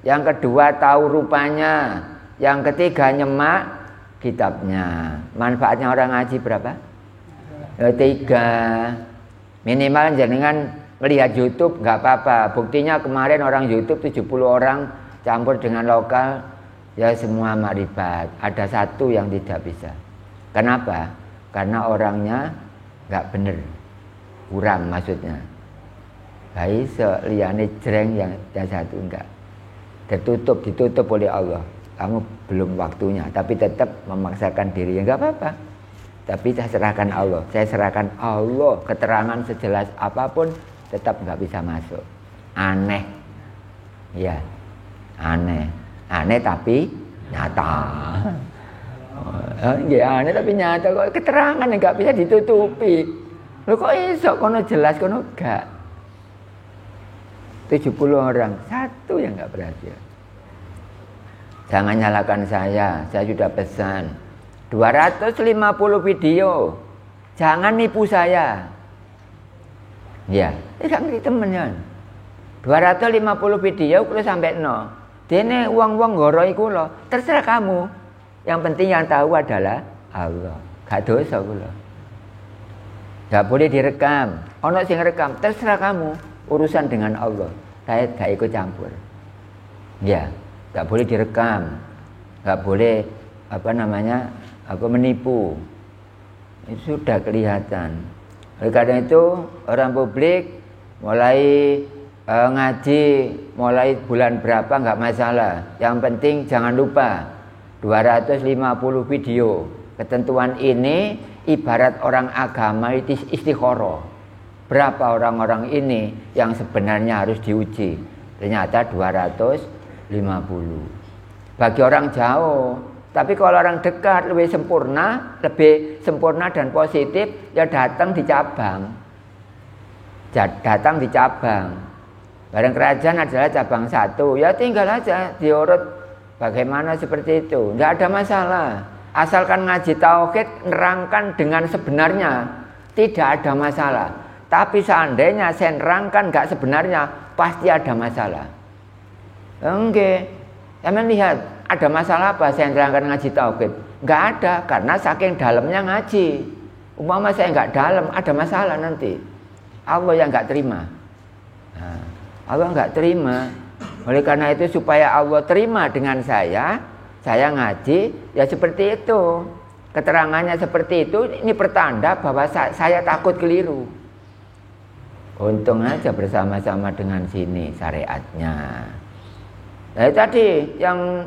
yang kedua tahu rupanya, yang ketiga nyemak kitabnya. Manfaatnya orang ngaji berapa? 3. Minimal jenengan melihat YouTube nggak apa-apa. Buktinya kemarin orang YouTube 70 orang campur dengan lokal, ya semua makrifat. Ada satu yang tidak bisa. Kenapa? Karena orangnya nggak bener, kurang maksudnya. Bisa liyane jreng yang satu enggak. Ditutup oleh Allah. Kamu belum waktunya, tapi tetap memaksakan diri, ya nggak apa-apa. Tapi saya serahkan Allah, keterangan sejelas apapun tetap nggak bisa masuk. Aneh, ya, aneh tapi nyata. Ya aneh tapi nyata, kok keterangan yang nggak bisa ditutupi. Lo kok esok kono jelas kono enggak. 70 orang, satu yang nggak berhasil. Jangan nyalakan saya sudah pesan 250 video. Jangan nipu saya. Ya, tidak ngerti temennya. 250 video kulo sampai no. Dene uang-uang goro iku lho, terserah kamu. Yang penting yang tahu adalah Allah. Gak dosa kulo. Gak boleh direkam. Ono sing rekam, terserah kamu. Urusan dengan Allah. Saya gak ikut campur. Ya, gak boleh direkam. Gak boleh menipu. Itu sudah kelihatan. Oleh karena itu orang publik mulai ngaji mulai bulan berapa nggak masalah. Yang penting jangan lupa 250 video. Ketentuan ini ibarat orang agama itu istikharah. Berapa orang-orang ini yang sebenarnya harus diuji? Ternyata 250. Bagi orang jauh. Tapi kalau orang dekat lebih sempurna dan positif, ya datang di cabang. Datang di cabang. Barang kerajaan adalah cabang 1, ya tinggal aja diurut bagaimana seperti itu. Enggak ada masalah. Asalkan ngaji tauhid nerangkan dengan sebenarnya, tidak ada masalah. Tapi seandainya saya nerangkan enggak sebenarnya, pasti ada masalah. Enggak. Kalian lihat, ada masalah apa saya nerangkan ngaji tauhid? Enggak ada, karena saking dalamnya ngaji. Umpama saya enggak dalam, ada masalah nanti. Allah yang enggak terima. Nah, Allah enggak terima. Oleh karena itu supaya Allah terima dengan saya ngaji, ya seperti itu. Keterangannya seperti itu, ini pertanda bahwa saya takut keliru. Untung aja bersama-sama dengan sini syariatnya. Nah tadi yang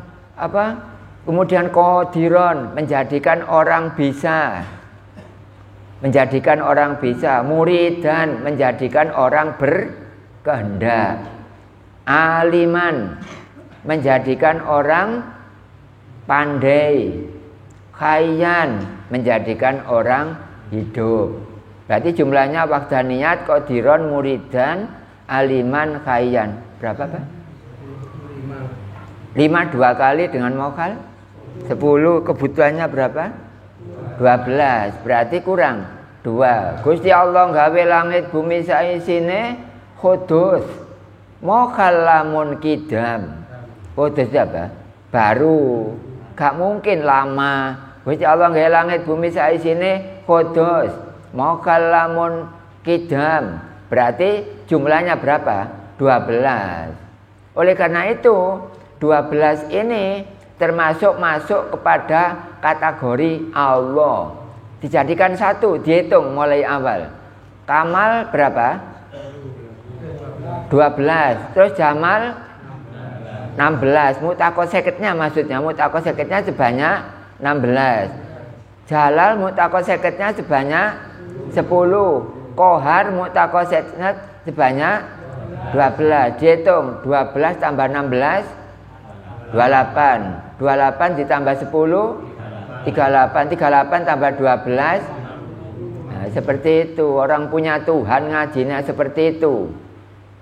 kemudian qadiron, menjadikan orang bisa, muridan, menjadikan orang berkehendak, aliman, menjadikan orang pandai, khayyan, menjadikan orang hidup. Berarti jumlahnya wahdaniyat, qadiron, muridan, aliman, khayyan. Berapa Pak? 5 2 kali dengan mokal 10, kebutuhannya berapa? 12, berarti kurang 2. Gusti Allah gawe langit bumi saisine Kudus. Mukhallamun kidam. Kudus apa? Baru. Gak mungkin lama. Gusti Allah nggih langit bumi sak isine kudus. Mukhallamun kidam. Berarti jumlahnya berapa? 12. Oleh karena itu 12 ini termasuk masuk kepada kategori Allah. Dijadikan satu, dihitung mulai awal. Kamal berapa? 12. Terus Jamal 16. Mutakoseketnya maksudnya. Mutakoseketnya sebanyak 16. Jalal mutakoseketnya sebanyak 10. Kohar mutakoseketnya sebanyak 12. Dihitung 12 tambah 16 28. 28 ditambah 10 38. 38 tambah 12. Nah, seperti itu. Orang punya Tuhan ngajinya seperti itu.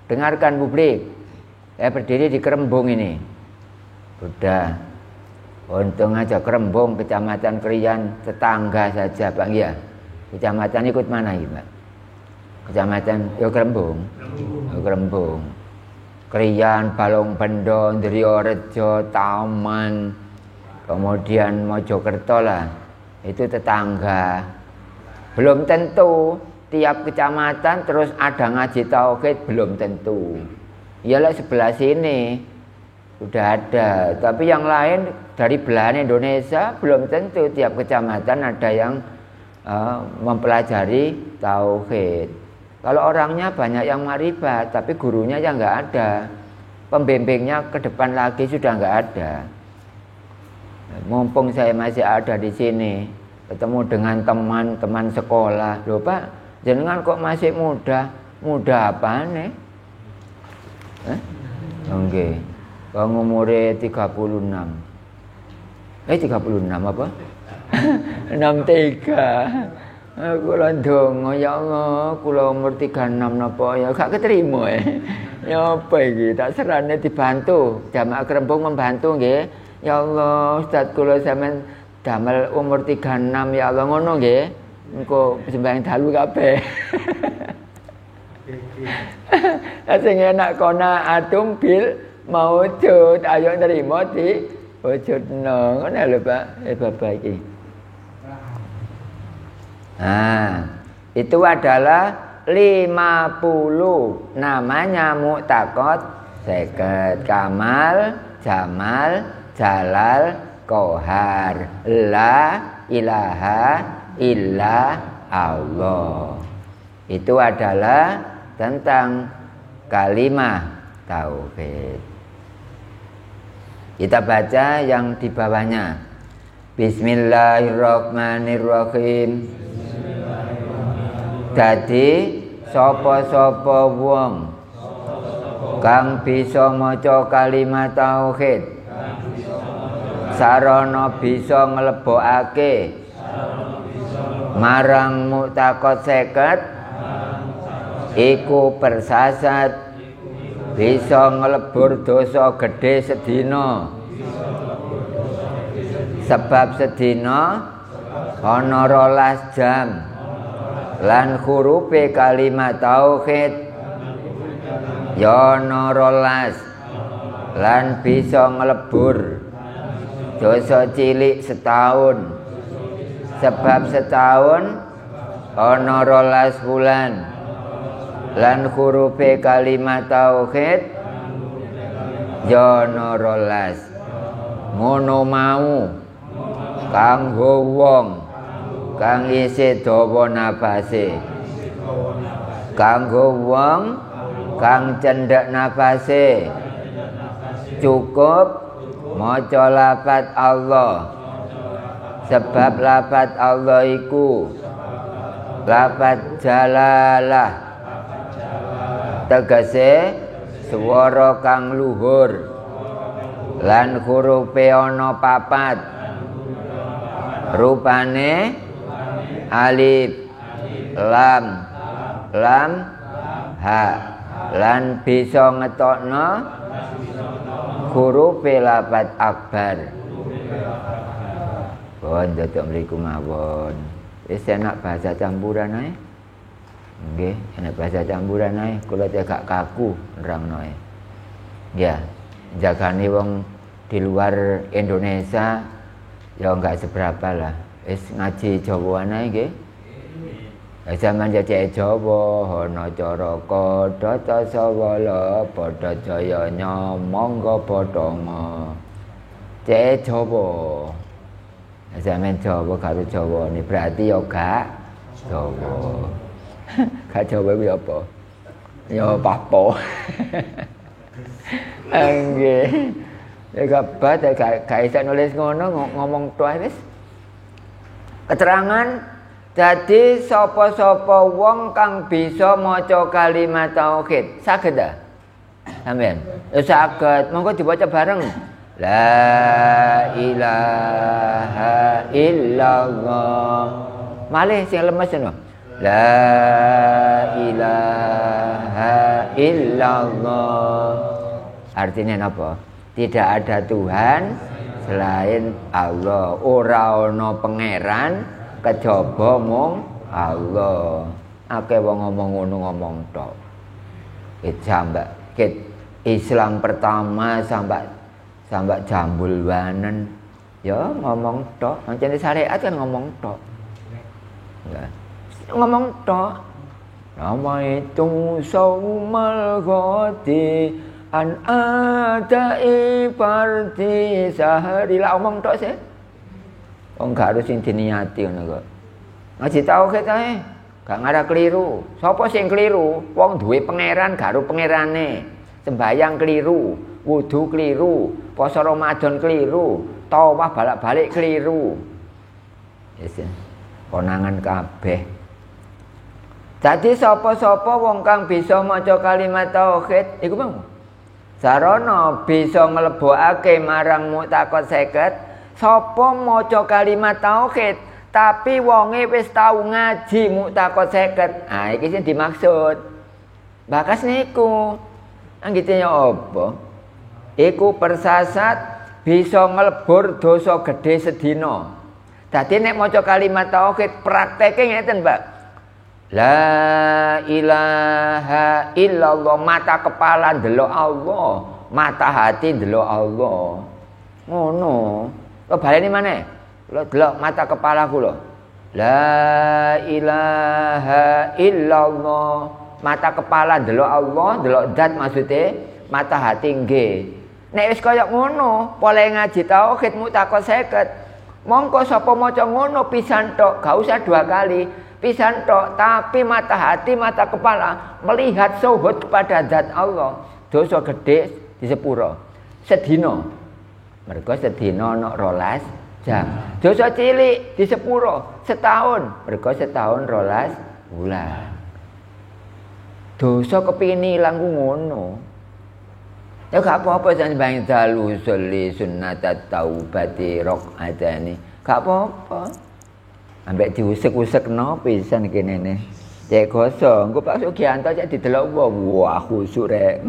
Dengarkan publik. Saya berdiri di Kerembung ini. Udah. Untung aja Kerembung, Kecamatan Krian, tetangga saja, Pak. Iya. Kecamatan ikut mana ini, Pak? Kecamatan Kerembung. Kerembung. Krian, Balong Bendo, Ndriorejo, Taman, kemudian Mojokerto lah. Itu tetangga. Belum tentu tiap kecamatan terus ada ngaji tauhid, belum tentu. Iyalah sebelah sini sudah ada, tapi yang lain dari belahan Indonesia belum tentu tiap kecamatan ada yang mempelajari tauhid. Kalau orangnya banyak yang maribat, tapi gurunya yang nggak ada, pembimbingnya ke depan lagi sudah nggak ada. Mumpung saya masih ada di sini, ketemu dengan teman-teman sekolah, loh Pak, jenengan kok masih muda? Muda apa nih? Oke, bang umure 36. 36 apa? 63. Kula ndonga ya Allah, kula umur 36 napa ya gak ketrima ya apa iki? Tak serane dibantu, jamaah Kerembung membantu nggih. Ya Allah, Ustaz kula sampean damel umur 36 ya Allah ngono nggih. Engko sembahyang dalu kabeh. Sing enak kona atum bil maujud, ayo nerima di wujudno. Ngono lho Pak, Bapak iki. Nah, itu adalah 50 namanya mu'taqad 50. Kamal, Jamal, Jalal, Kohar, La ilaha illa Allah. Itu adalah tentang kalimat tauhid. Kita baca yang di bawahnya. Bismillahirrahmanirrahim. Dadi sapa-sapa wong kang bisa maca kalimat tauhid sarana bisa nglebokake marang mu'taqad 50 iku persasat bisa nglebur dosa gedhe sedina. Sebab sedina ana 12 jam lan hurufe kalimat tauhid ya ana 12 lan bisa nglebur dosa cilik setahun. Sebab setahun ana 12 bulan lan hurufe kalimat tauhid ya ana 12. Ngono mau kanggo wong kang isih dawa nafase, kanggo wong kang cendhek nafase, cukup maca lafaz Allah. Sebab lafaz Allah iku lafaz jalalah, tegese swara kang luhur lan hurufe ana 4 rupane alif, lam, ha lan bisa ngetokno hurufe lafaz akbar. Pun tutuk mriku mawon. Wis enak bahasa campuran ae. Nggih, nek bahasa campuran ae kula gak kaku nerangno ae. Ya, jagane wong di luar Indonesia ya enggak seberapa lah. Wis ngaji Jawaan ae nggih. Zaman jajak Jawa ana cara kadata sawala padha jaya nyamangga bathanga. Cek Jawa. Zaman Jawa karo Jawa ini berarti ya gak Jawa. Gak Jawa kuwi apa? Ya papo. Nggih. Ya gak iso nulis ngono ngomong tok wis. Keterangan jadi sapa-sapa wong kang bisa maca kalimat tauhid saged ta? Sampeyan. Ya saged. Monggo dibaca bareng. La ilaha illallah. Malih sing lemes ngono. La ilaha illallah. Artinya apa? Tidak ada Tuhan selain Allah. Ora ana pangeran kejaba mung Allah. Akeh wong ngomong ngono ngomong tok. Jambak Islam pertama sampai jambul wanen ya ngomong tok. Mancane syariat kan ngomong tok. Ya. Ngomong tok. Nama itu saumal ghadi an adai parti sahari lah omong tok sih. Wong gak harus sing diniati ngono kok. Ngaji tauhid ae, gak ngara keliru. Sapa sing keliru? Wong duwe pangeran gak karo pangerane. Sembayang keliru, wudu keliru, poso Ramadan keliru, tawaf balak-balik keliru. Yes, konangan kabeh. Dadi sapa-sapa wong kang bisa maca kalimat tauhid iku mau sarana bisa nglebokake marang mutakot 50. Sapa maca kalimat tauhid tapi wonge wis tau ngaji mutakot 50. Ah iki sing dimaksud. Bakas niku. Anggitene apa? Iku persasat bisa nglebur dosa gedhe sedina. Dadi nek maca kalimat tauhid prakteke ngeten, Mbak. La ilaha illallah, mata kepala ndelok Allah, mata hati ndelok Allah. Ngono. Lo baleni maneh. Lo delok mata kepalaku lho. La ilaha illallah. Mata kepala ndelok Allah, ndelok zat maksude, mata hati nggih. Nek wis kaya ngono, pole ngaji tauhid mutakot 50. Mongko sapa maca ngono pisan tok, gak usah 2 kali. Pisan tok, tapi mata hati, mata kepala melihat syuhud kepada zat Allah. Dosa gedhe disepuro. Sedina. Mergo sedina ana 12 jam. Dosa cilik di sepuro setahun. Mergo setahun 12 bulan. Dosa kepingin ilang ku ngono. Ya gak apa-apa jan bang dalu sholli sunnatat taubati rakaatani. Gak apa-apa. Ambek diusek-usekno pisan kene ne. Cek gosong, engko Pak Sugianto cek didelok wong. Wah khusuk rek.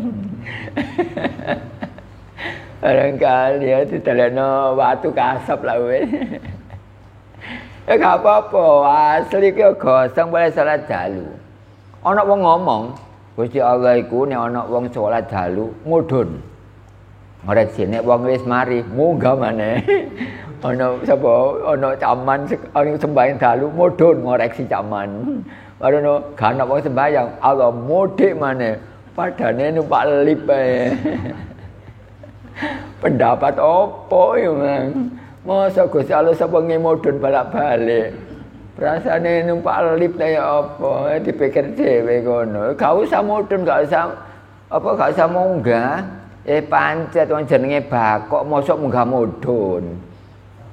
Barangkali ya didelokno watu kasap lah wis. Ya gak apa-apa, asli ki gosong boleh salat dalu. Ana wong ngomong, Gusti Allah iku nek ana wong salat dalu mudhun. Ngoreksi nek wong wis mari munggah maneh. Ana sapa ana caman sembahyang dalu mudhun ngoreksi caman. Barono gak ana wong sembahyang Allah mudik maneh. Padane numpak lip ae. Pendapat opo ya Mang? Masa Gusti Allah sapa ngemodon balak-balik. Rasane numpak lip kaya apa? Dipikir dhewe ngono. Gak usah mudhun, gak usah gak usah munggah. Pancet wong jenenge bakok mosok munggah mudhun.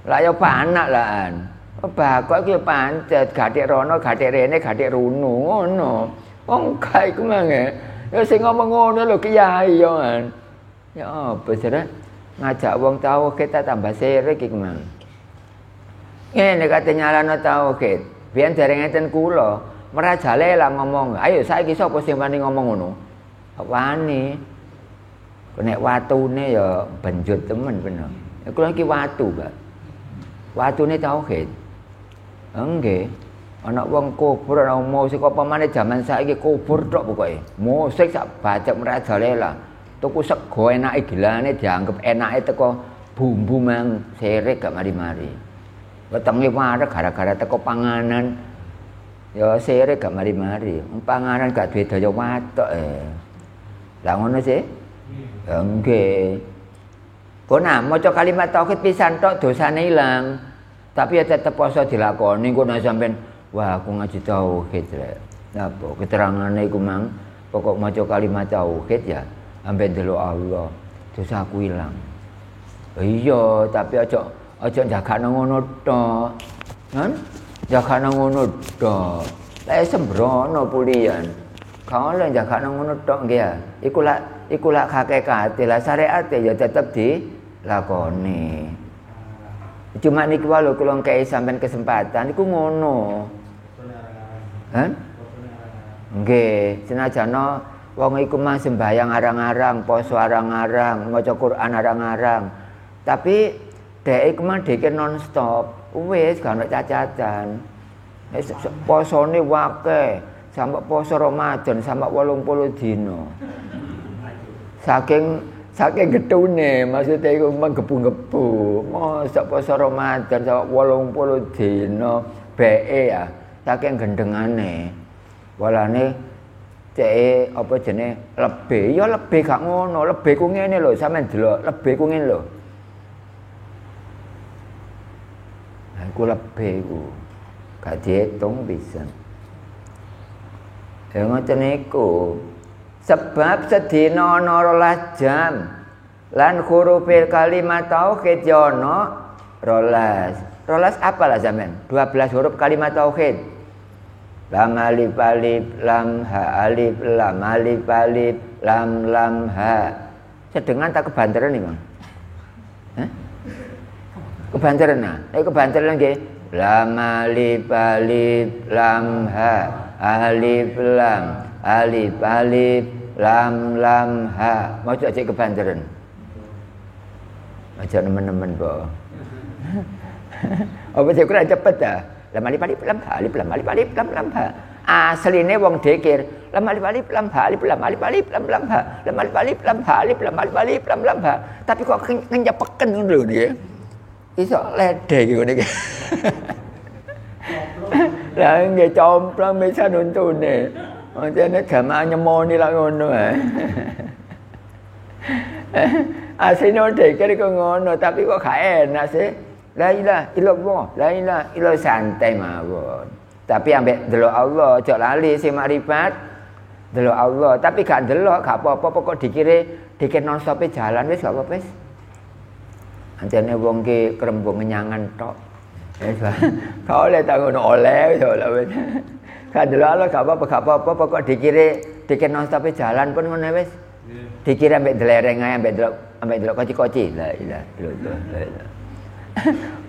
Lah ya panak lan. Bakok iki pancet, gathik rono, gathik rene, gathik runu ngono. Wong kae iku mange. Ya sing ngomong ngono lho kiai yo kan. Ya apa sira ngajak wong tauhid kita tambah sirik iki mang. Ngene kate nyalano tauhid. Biyen dereng ngeten kula, merajale lah ngomong, "Ayo saiki sapa sing wani ngomong ngono?" Wani. Nek watune ya benjut temen bener. Kula iki watu, Pak. Watune tauhid. Nggih. Ana wong kubur ana musik apa maneh jaman saiki kubur tok pokoke. Musik sak bacek merajalela. Tuku sego enake gilane dianggep enake teko bumbu mang serik gak mari-mari. Wetenge wareg gara-gara teko panganan. Ya serik gak mari-mari. Panganan gak duwe daya watok Lah ngono sih? Ya nggih. Kok maca kalimat tauhid pisan tok dosane ilang. Tapi ya tetep poso dilakoni kok nek sampean wah aku ngaji tauhid rek. Napa keterangane iku mang pokok maca kalimat tauhid ya ampe ndelok Allah dosaku ilang. Iya, tapi aja jagane ngono tok. Kan? Jagane ngono tok. Lah sembrono pulian. Kalau jagane ngono tok nggih ya. Iku lak hakikate lah syariate ya tetep dilakoni. Cuma niki wae kula ngkei sampean kesempatan iku ngono. Hah? Nggih, senajana wong iku mah sembahyang arang-arang, poso arang-arang, maca Quran arang-arang. Tapi dhek iku mah dhek non-stop. Wis gak ono cacatan. Wis posone wake, sampe poso Ramadan sampe 80 dina. Saking getune, maksudnya iku menggebu-gebu. Mosok poso Ramadan sampe 80 dina beke ya, saking gendengane. Walane cek apa jenenge lebih, ya lebih gak ngono, lebih ku ngene lho, sampean delok, lebih ku ngene lho. Aku lebih ku gak diitung pisan. Ya ngoten niku. Sebab sedina ana 12 jam lan hurufil kalimat tauhid ya ana 12. 12 apa lah sampean? 12 huruf kalimat tauhid. Lam alif alif lam ha alif lam alif alif lam lam ha. Sedengan tak kebanteran nih, Bang. Hah? Kebanteran nah. Kebanteran nggih. Lam alif alif lam ha alif lam alif alif lam lam ha. Mau cek kebanteran. Aja nemen-nemen po. Apa cek kurang cepet dah. Lam alif alif lam ha alif lam alif alif lam lam ha. Asline wong dikir lam alif alif lam ha alif lam alif alif lam lam ha. Lam alif alif lam ha alif lam alif alif lam lam ha. Tapi kok ngenyepeken ngono lho niki. Iso lede iki ngene iki. Lah nggih complang bisa nuntune. Mancene jamaah nyemoni lak ngono ae. Asline dikir kok ngono, tapi kok gak enak sih. La ilaha illallah, la ilaha illallah santai mawon. Tapi ambek delok Allah, aja lali sing makrifat. Delok Allah, tapi gak delok gak apa-apa pokok dikir non-stop jalan wis gak apa-apa wis. Anjane wong ki krembung menyangan tok. Wis gak oleh tak ngono oleh wis. Gak delok Allah gak apa-apa pokok dikir non-stop jalan pun ngono wis. Dikir ambek delereng ae ambek delok koci-koci. La ilaha illallah, la ilaha.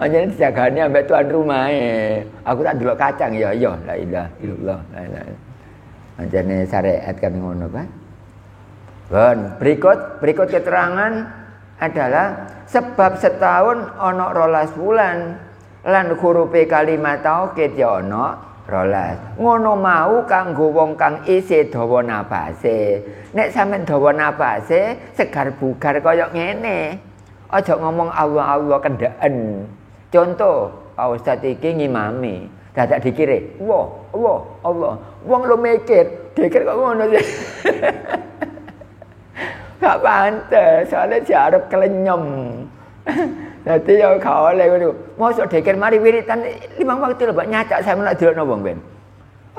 Anjane dijagani ambek tuan rumahe. Aku tak delok kacang ya la ilaha illallah, la ilaha. Anjane syariat kami ngono, Pak. Bon, berikut keterangan adalah sebab setahun ana 12 bulan lan hurufe kalimat tauhid ya ana 12. Ngono mau kanggo wong kang isih dawa napase. Nek sampean dawa napase segar bugar kaya ngene. Aja ngomong Allah Allah kendaan. Contoh, Pak Ustaz iki ngimami, dadak dikire, Allah. Wong lu mikir kok ngono sih. Gak pantes, soalnya jarep kelenyem. Dadi ya gak oleh ngono. Mosok dikir mari wiritan 5 waktu lho, Mbak nyacak saya menak delokno wong ben.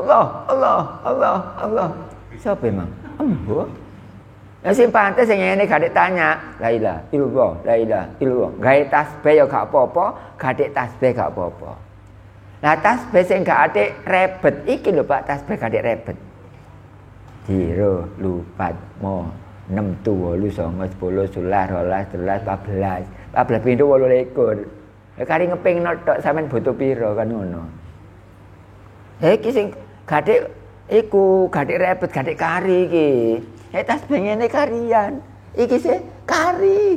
Allah. Sopo emang? Ambo. Ya sing pantes sing ngene gak ditanya, la ilaha illallah, la ilaha illallah. Gawe tasbih ya gak apa-apa, gak tasbih gak apa-apa. Lah tasbih sing gak atik rebet iki lho Pak, tasbih gak atik rebet. Jiro, lupat, mo, 6 tuwa, 9, 10, 11, 12, 13, 14 pindho 18. Kari ngeping tok sampean butuh piro kan ngono. Iki sing gak atik iku gak atik rebet, gak atik kari iki. Tasbih ngene karian. Iki sih kari.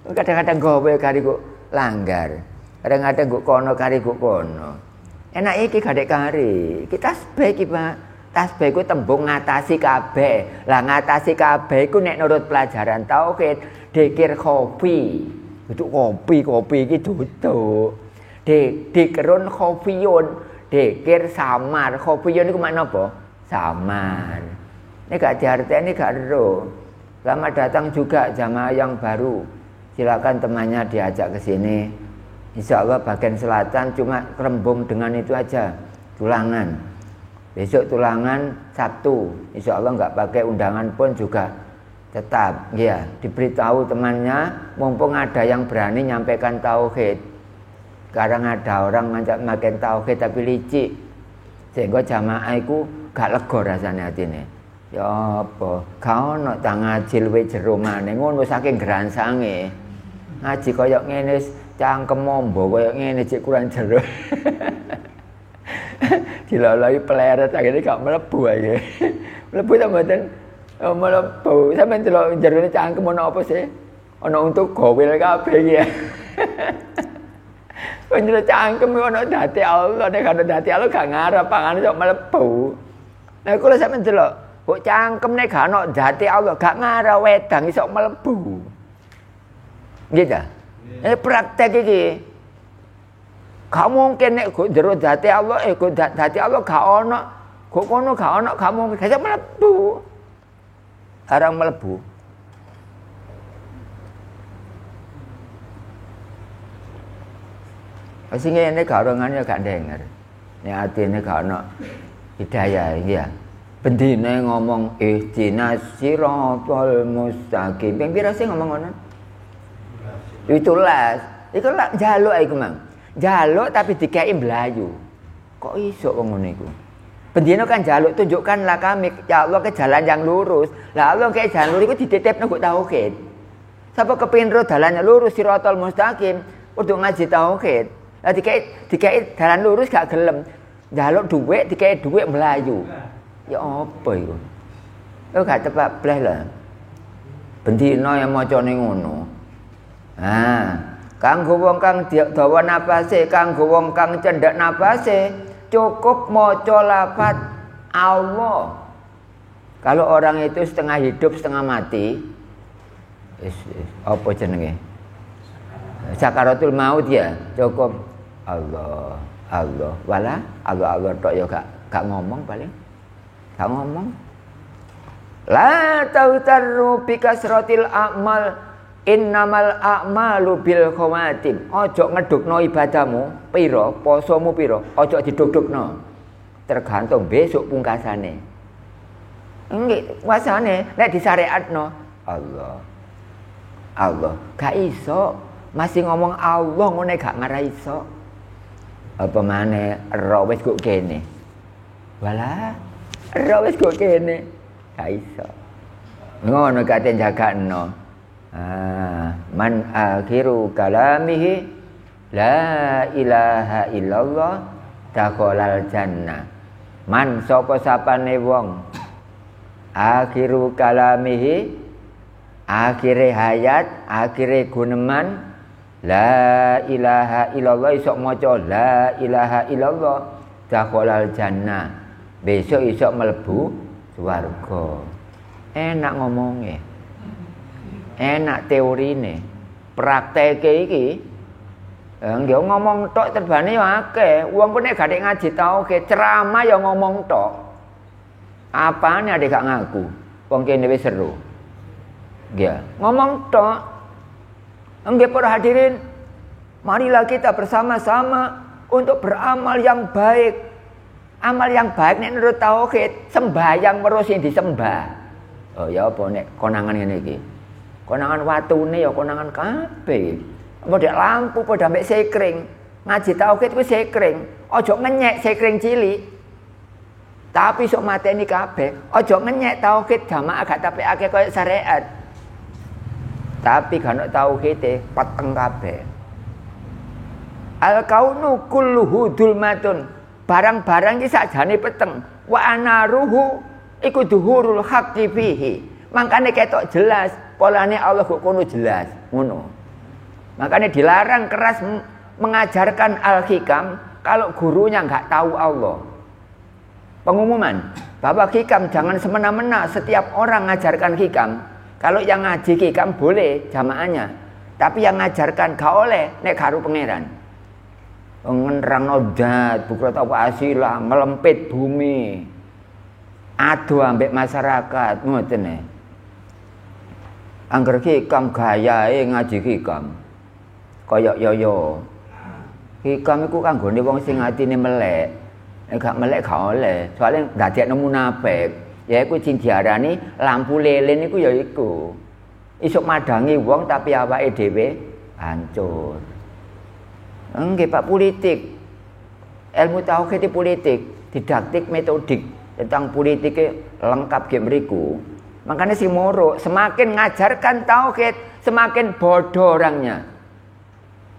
Kadang-kadang gawe kari kok langgar. Kadang-kadang kok kono kari kok kono. Enak iki gadek kari. Kita tasbih iki, Pak. Tasbih iku tembung ngatasi kabeh. Lah ngatasi kabeh iku nek nurut pelajaran tauhid dikir kopi. Itu kopi iki duduk. Dikerun khofiyun, dikir samar. Khofiyun itu makna apa? Samar. Ini gak diartikan, ini gak ero. Selamat datang juga jamaah yang baru. Silakan temannya diajak ke sini. Insya Allah bagian selatan cuma kerembung dengan itu aja. Tulangan. Besok tulangan Sabtu. Insya Allah nggak pakai undangan pun juga tetap. Ya, diberitahu temannya. Mumpung ada yang berani nyampaikan tauhid. Sekarang ada orang makin tauhid tapi licik. Sehingga jamaah itu gak lega rasanya hatine. Ya apa? Kau nak ngaji luwe jero maneh ngono saking geransange. Ngaji kaya ngene cangkem mombo kaya ngene cek kurang jero. Dilalui peleret akhirnya gak mlebu ae. Mlebu ta mboten? Mlebu. Sampeyan delok jerone cangkem ono apa sih? Ono untuk gowil kabeh iki. Penjela cangkem ono dati Allah, nek ana dati Allah gak ngarep pangane sok mlebu. Nah kula sampeyan delok, kok cangkem nek gak ono dati Allah gak ngarep wedang iso mlebu. Nggih ta? Praktek iki. Gak mungkin nek kok jero dati Allah kok dati Allah gak ono. Kok kono gak ono, gak mungkin gak iso mlebu. Arang mlebu. Sing ngene gak orangane gak denger. Nek atine gak ono hidayah iki ya. Bendine ngomong ihdinas siratal mustaqim. Ping pira sing ngomong ngono? 17. Iku lak njaluk iku, Mang. Njaluk tapi dikeki mlayu. Kok iso wong ngono iku? Bendina kan njaluk tunjukkanlah kami ya Allah ke jalan yang lurus. Lah Allah ke jalan lurus iku dititipno kok tauhid. Sapa kepengin ro dalannya lurus siratal mustaqim kudu ngaji tauhid. Lah dikei dalan lurus gak gelem. Njaluk dhuwit dikei dhuwit melayu. Ya apa iku? Yo gak tepak bleh lah. Bendina yang macane ngono. Kanggo wong kang dawa napase, kanggo wong kang cendhek napase, cukup maca lafaz Allah. Kalau orang itu setengah hidup setengah mati, apa jenenge? Sakaratul maut ya, cukup Allah, Allah, wala Allah tok ya gak ngomong paling. Gak ngomong. La tautarru bi kasratil a'mal innamal a'malu bil khawatim. Ojo ngedukno ibadahmu pira, posomu pira, ojo diduk-dukno. Tergantung besok pungkasane. Nggih, wasane nek disyariatno Allah. Allah, gak iso. Masih ngomong Allah ngene gak ngarai iso. Apa maneh ro wis kok kene. Walah, ro wis kok kene. Gak iso. Ngono kate jagakno. Man akhiru kalamihi la ilaha illallah dakhalal jannah. Man sapa sapane wong akhiru kalamihi akhire hayat, akhire guneman la ilaha illallah iso maca la ilaha illallah dakhalal jannah. Besok iso mlebu swarga. Enak ngomongnya. Enak teorine, prakteke iki nggih ngomong tok terbane yo akeh. Wong ku nek gak ngaji tauhid, ceramah yo ngomong tok. Apane adek gak ngaku? Wong kene wis seru. Nggih, ngomong tok. Nggih para hadirin, marilah kita bersama-sama untuk beramal yang baik. Amal yang baik nek menurut tauhid, sembahyang terus sing disembah. Oh ya apa nek konangan ngene iki? Konangan watune ya konangan kabeh. Model lampu padha mek sekring. Ngaji tauhid kuwi sekring. Aja ngenyek sekring cilik. Tapi sok mateni kabeh. Aja ngenyek tauhid jamaah gak tapekake koyo syariat. Tapi gak ono tauhide peteng kabeh. Al kaunu kulluhu dzulmatun. Barang-barang iki sakjane peteng. Wa anaruhu iku dhuhurul haqqi fihi. Makane ketok jelas polane Allah kok kono jelas ngono. Makanya dilarang keras mengajarkan al-hikam, kalau gurunya nggak tahu Allah. Pengumuman bahwa hikam jangan semena-mena setiap orang ngajarkan hikam. Kalau yang ngaji hikam boleh jamaahnya, tapi yang ngajarkan gak oleh nek karo pangeran. Ngerang nodat, bukrot apa asila, melempit bumi, adu ambek masyarakat, ngoten e. Angger hikam gayae ngaji hikam. Kaya yo. Hikam iku kanggone wong sing atine melek. Nek gak melek gak oleh. Soale ndadekno munafik. Ya iku sing diarani lampu lilin iku ya iku. Isuk madangi wong tapi awake dhewe hancur. Nggih Pak, politik. Ilmu tauhid politik, didaktik metodik tentang politiknya lengkap ge mriku. Makanya si moro semakin ngajarkan tauhid, semakin bodoh orangnya.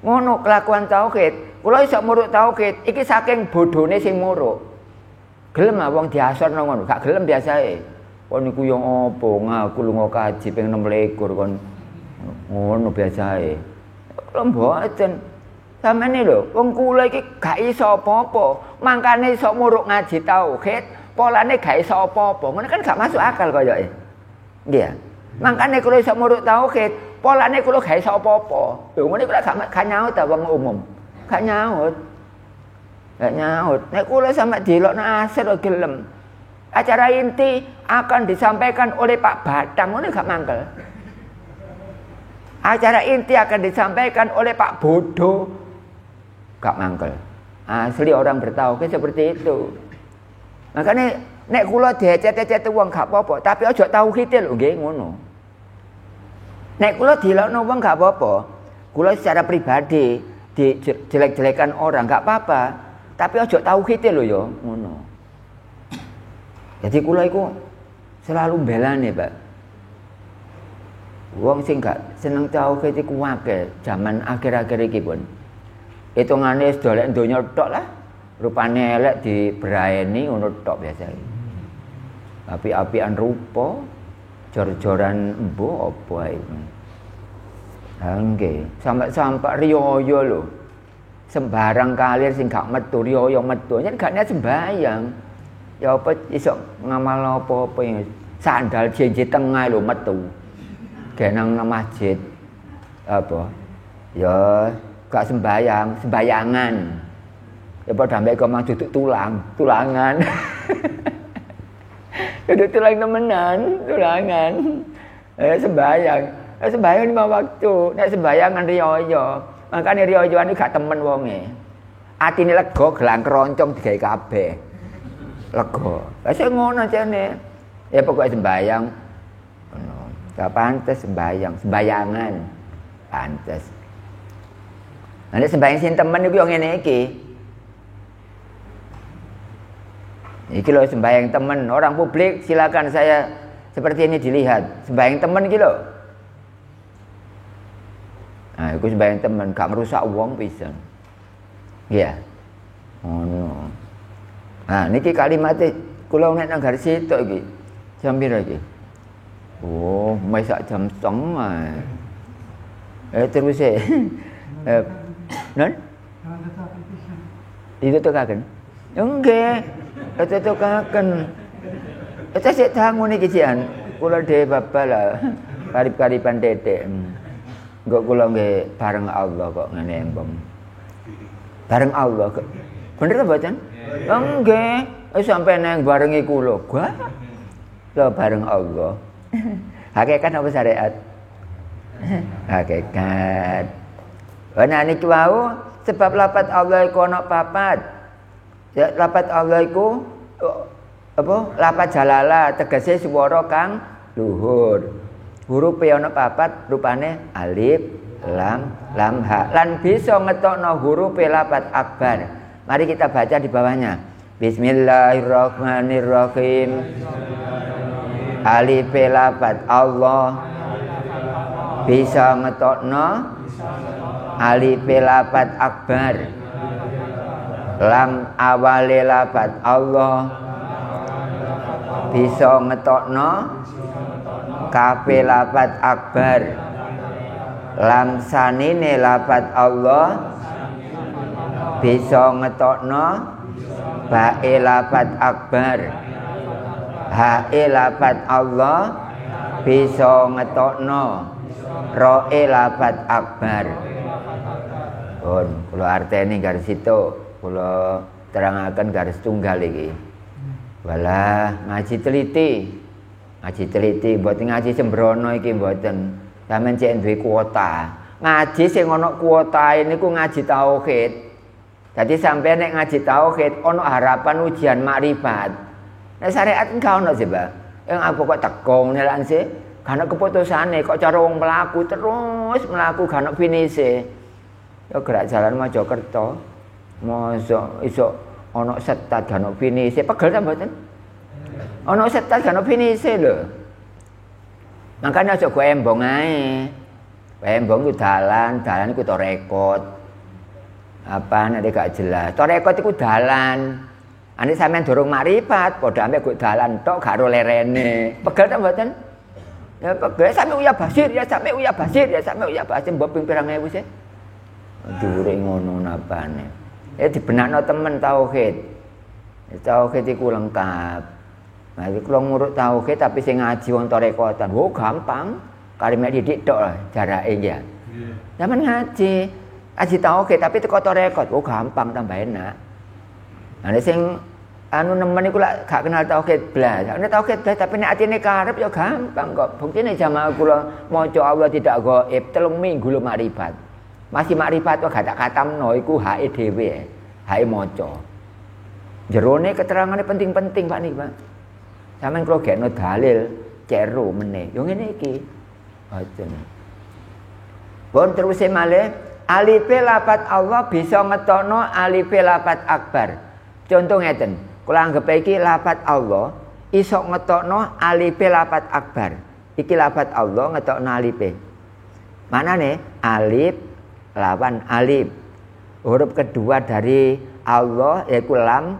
Ngono kelakuan tauhid. Kula iso muruk tauhid, iki saking bodhone sing muruk. Gelem wong diasorno ngono, gak gelem biasae. Kon niku yo opo ngaku lunga kaji ping 26 kon. Ngono biasae. Kula mboten. Samene lho, wong kula iki gak iso apa-apa. Mangkane iso muruk ngaji tauhid, polane gak iso apa-apa. Ngono kan gak masuk akal koyoke. Nggih. Mangkane kula iso muruk tauhid, polane kula gak iso apa-apa. Lho ngene kula gak nyaut ta wong umum. Gak nyaut. Nek kula sampe dilokno asir gelem. Acara inti akan disampaikan oleh Pak Batang, ngono gak mangkel. Acara inti akan disampaikan oleh Pak Bodoh, gak mangkel. Asli orang bertauhid seperti itu. Makanya nek kula diecet-ecet wong gak apa-apa, tapi aja tauhid lho nggih ngono. Nek kula dilokno wong gak apa-apa, kula secara pribadi dijelek-jelekan orang gak apa-apa, tapi aja tauhid lho ya ngono. Jadi kula iku selalu belane, Pak. Wong sing gak seneng tauhid iku akeh jaman akhir-akhir iki pun. Hitungane wis dolek donya tok lah. Rupane elek dibraeni ngono tok biasa. Api-apian rupa, jor-joran embo apa ae. Nggih, sampe riyo lho. Sembarang kalir sing gak metu riyo metu, yen gak niat sembayang. Ya apa iso ngamal apa-apa sandal jenje tengah lho metu. Genang nang masjid apa? Ya gak sembayang, sembayangan. Ya padha ambek kok mang duduk tulangan. Duduk tulang temenan, tulangan. Sembayang. Sembayang 5 waktu. Nek sembayangan riyo. Makane riyo-riyoan gak temen wonge. Atine lega gelang keroncong digawe kabeh. Lega. Lah sing ngono jane. Ya pokoke sembayang. Ngono. Gak pantes sembayang, sembayangan. Pantes. Nek sembayang sing temen iku yo ngene iki. Iki lho sembayang temen, orang publik silakan saya seperti ini dilihat. Sembayang temen iki lho. Nah, iku sembayang temen, gak merusak wong pisan. Iya. Ngono. Nah, niki kalimatnya kula nek nang garis sitok iki. Jam pira iki? Oh, masak jam 09.00. Terus non? Ditutukaken. Enggak. Ditutukaken. Eta sik tangun iki jian. Kula dhewe babala. Karib-kariban tetek. Engko kula nggih bareng Allah kok ngene embong. Bareng Allah kok. Bener ta mboten? Enggak. Sampai nang barengi kula. Gua. Lho bareng Allah. Hakikat apa syariat? Hakikat. Ana niki wau sebab lapat Allah iku ana papat. Ya lapat Allah iku apa? Lapat jalala tegese swara kang luhur. Huruf e ana papat rupane alif, lam, ha. Lan bisa ngetokno huruf e lapat akbar. Mari kita baca di bawahnya. Bismillahirrahmanirrahim. Alif lapat Allah bisa ngetokno alif lapat akbar. Lam awale lapat Allah bisa ngetokno kaf lapat akbar. Lam sanine lapat Allah bisa ngetokno bae lafat akbar. Hae lafat Allah bisa ngetokno roe lafat akbar. Pun kula arteni garis itu, kula terangaken garis tunggal iki. Walah ngaji teliti. Ngaji teliti mboten ngaji sembrono iki mboten. Sampeyan cek duwe kuota. Ngaji sing ana kuotae niku ngaji tauhid. Dadi sampeyan nek ngaji tauhid ana harapan ujian makrifat. Nek syariat enggak ono sih, Pak. Yang aku kok teko nelan sih. Karena keputusane kok cara wong mlaku terus mlaku gak ono finise. Ya gerak jalan Mojokerto. Mosok iso ana setat gak ono finise, pegel ta mboten? Ana setat gak ono finise lho. Makanya aja gue embong ae. Embong ku dalan iku to rekod. Apa nek gak jelas. To rekod iku dalan. Ane sampean durung makrifat, padha ambek go dalan tok gak ro lerene. Pegel ta mboten? Ya pegel sampe Uya Basir ya, sampe Uya Basir ya, sampe Uya Basir mbok ping pirang ewu sih. Dure ngono napane. Dibenakno temen tauhid. Tauhid iku lengkap. Nah, iki kula ngurut tauhid tapi sing ngaji wong tarekotan. Oh, gampang. Kali mek didik tok jarake ya. Zaman ngaji tauhid tapi teko tarekot. Oh, gampang tambah enak. Nah, sing anu nemen iku lak gak kenal tauhid blas. Nek tauhid blas tapi nek atine karep ya gampang kok. Buktine jamaah kula maca Allah tidak gaib 3 minggu lho makrifat. Masih makrifat kok gak tak katamno iku hake dhewe. Hake maca. Jerone keterangane penting-penting Pak niki, Pak. Sampeyan kula gekno dalil ceru meneh. Yo ngene iki. Boten. Pun terus malih alif lafat Allah bisa ngetokno alif lafat akbar. Contoh ngeten, kula anggap iki lafat Allah iso ngetokno alif lafat akbar. Iki lafat Allah ngetokno alif. Manane alif lawan alif. Huruf kedua dari Allah yaiku lam